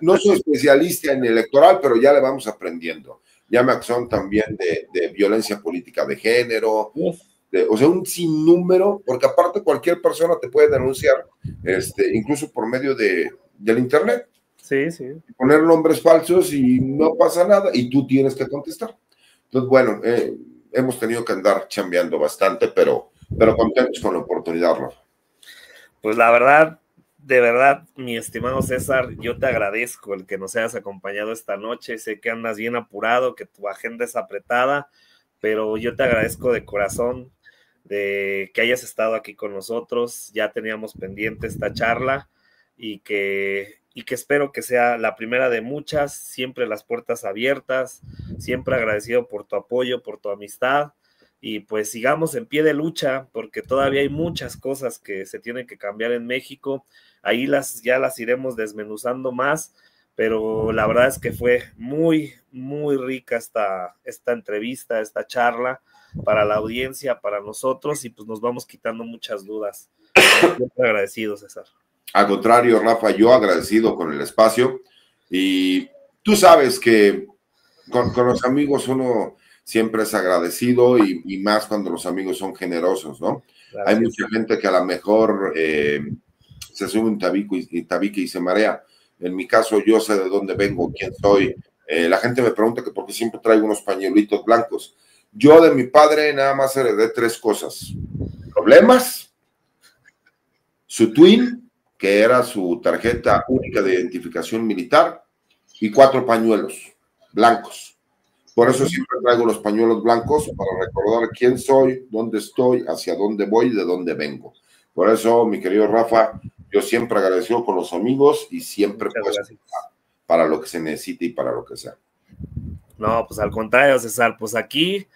No soy especialista en electoral, pero ya le vamos aprendiendo. Ya me acusaron también de violencia política de género, o sea, un sinnúmero, porque aparte cualquier persona te puede denunciar, incluso por medio del internet. Sí, sí. Poner nombres falsos y no pasa nada, y tú tienes que contestar. Entonces, bueno, hemos tenido que andar chambeando bastante, pero contentos con la oportunidad, Rafa. Pues la verdad, de verdad, mi estimado César, yo te agradezco el que nos hayas acompañado esta noche. Sé que andas bien apurado, que tu agenda es apretada, pero yo te agradezco de corazón de que hayas estado aquí con nosotros. Ya teníamos pendiente esta charla y que espero que sea la primera de muchas. Siempre las puertas abiertas, siempre agradecido por tu apoyo, por tu amistad. Y pues sigamos en pie de lucha, porque todavía hay muchas cosas que se tienen que cambiar en México. Ahí ya las iremos desmenuzando más, pero la verdad es que fue muy, muy rica esta entrevista, esta charla para la audiencia, para nosotros, y pues nos vamos quitando muchas dudas. Siempre agradecido, César. Al contrario, Rafa, yo agradecido con el espacio, y tú sabes que con los amigos uno siempre es agradecido, y más cuando los amigos son generosos, ¿no? Gracias. Hay mucha gente que a lo mejor se sube un tabique y se marea. En mi caso, yo sé de dónde vengo, quién soy. La gente me pregunta que por qué siempre traigo unos pañuelitos blancos. Yo de mi padre nada más heredé 3 cosas: problemas, su twin, que era su tarjeta única de identificación militar, y 4 pañuelos blancos. Por eso siempre traigo los pañuelos blancos, para recordar quién soy, dónde estoy, hacia dónde voy y de dónde vengo. Por eso, mi querido Rafa, yo siempre agradecido con los amigos y siempre pues para lo que se necesite y para lo que sea. No, pues al contrario, César, pues aquí,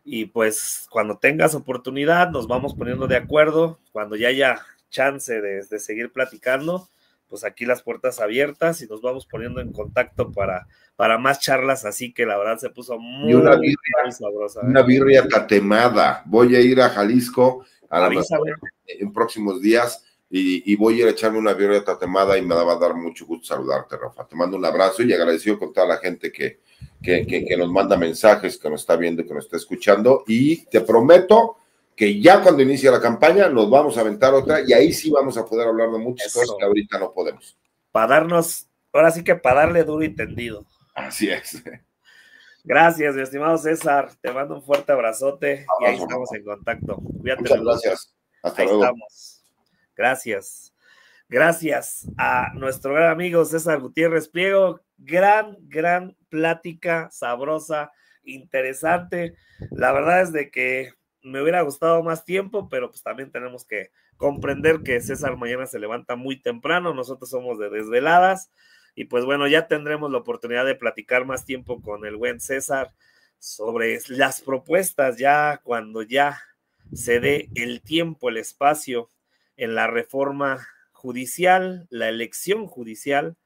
y pues cuando tengas oportunidad nos vamos poniendo de acuerdo, cuando ya haya chance de seguir platicando, pues aquí las puertas abiertas y nos vamos poniendo en contacto para más charlas, así que la verdad se puso muy, muy sabrosa. Una birria tatemada. Voy a ir a Jalisco en próximos días y voy a ir a echarme una birria tatemada, y me va a dar mucho gusto saludarte, Rafa. Te mando un abrazo y agradecido con toda la gente que nos manda mensajes, que nos está viendo, que nos está escuchando, y te prometo que ya cuando inicie la campaña nos vamos a aventar otra, y ahí sí vamos a poder hablar de muchas cosas que ahorita no podemos. Ahora sí que para darle duro y tendido. Así es. Gracias, mi estimado César. Te mando un fuerte abrazote y ahí estamos en contacto. Cuídate. Muchas gracias. Hasta luego. Estamos. Gracias. Gracias a nuestro gran amigo César Gutiérrez Pliego. Gran plática, sabrosa, interesante. La verdad es de que me hubiera gustado más tiempo, pero pues también tenemos que comprender que César mañana se levanta muy temprano, nosotros somos de desveladas, y pues bueno, ya tendremos la oportunidad de platicar más tiempo con el buen César sobre las propuestas, ya cuando ya se dé el tiempo, el espacio en la reforma judicial, la elección judicial.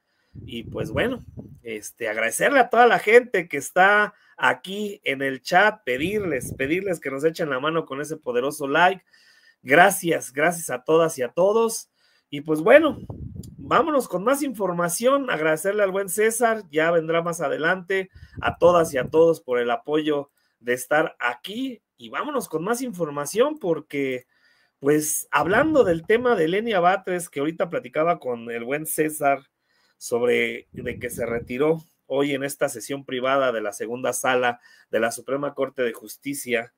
Y pues bueno, agradecerle a toda la gente que está aquí en el chat, pedirles que nos echen la mano con ese poderoso like. Gracias a todas y a todos. Y pues bueno, vámonos con más información. Agradecerle al buen César, ya vendrá más adelante. A todas y a todos por el apoyo de estar aquí. Y vámonos con más información, porque pues hablando del tema de Lenia Batres, que ahorita platicaba con el buen César sobre de que se retiró hoy en esta sesión privada de la segunda sala de la Suprema Corte de Justicia,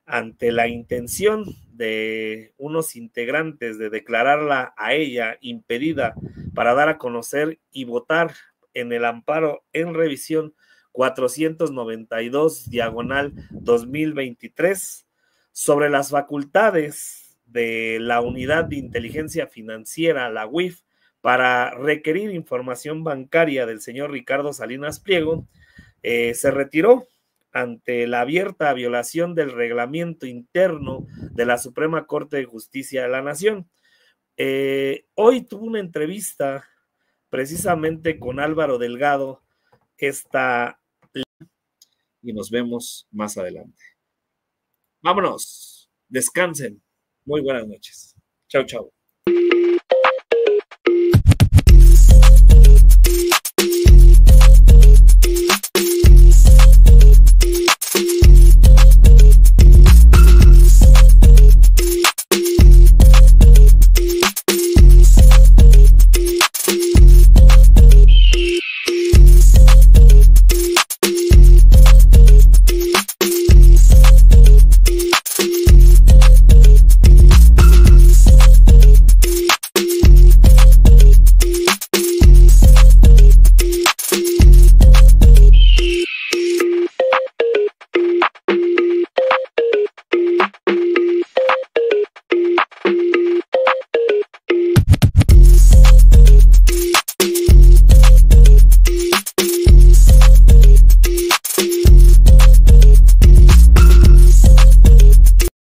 ante la intención de unos integrantes de declararla a ella impedida para dar a conocer y votar en el amparo en revisión 492/2023 sobre las facultades de la Unidad de Inteligencia Financiera, la UIF, para requerir información bancaria del señor Ricardo Salinas Pliego, se retiró ante la abierta violación del reglamento interno de la Suprema Corte de Justicia de la Nación. Hoy tuvo una entrevista precisamente con Álvaro Delgado, y nos vemos más adelante. Vámonos, descansen. Muy buenas noches. Chau, chau.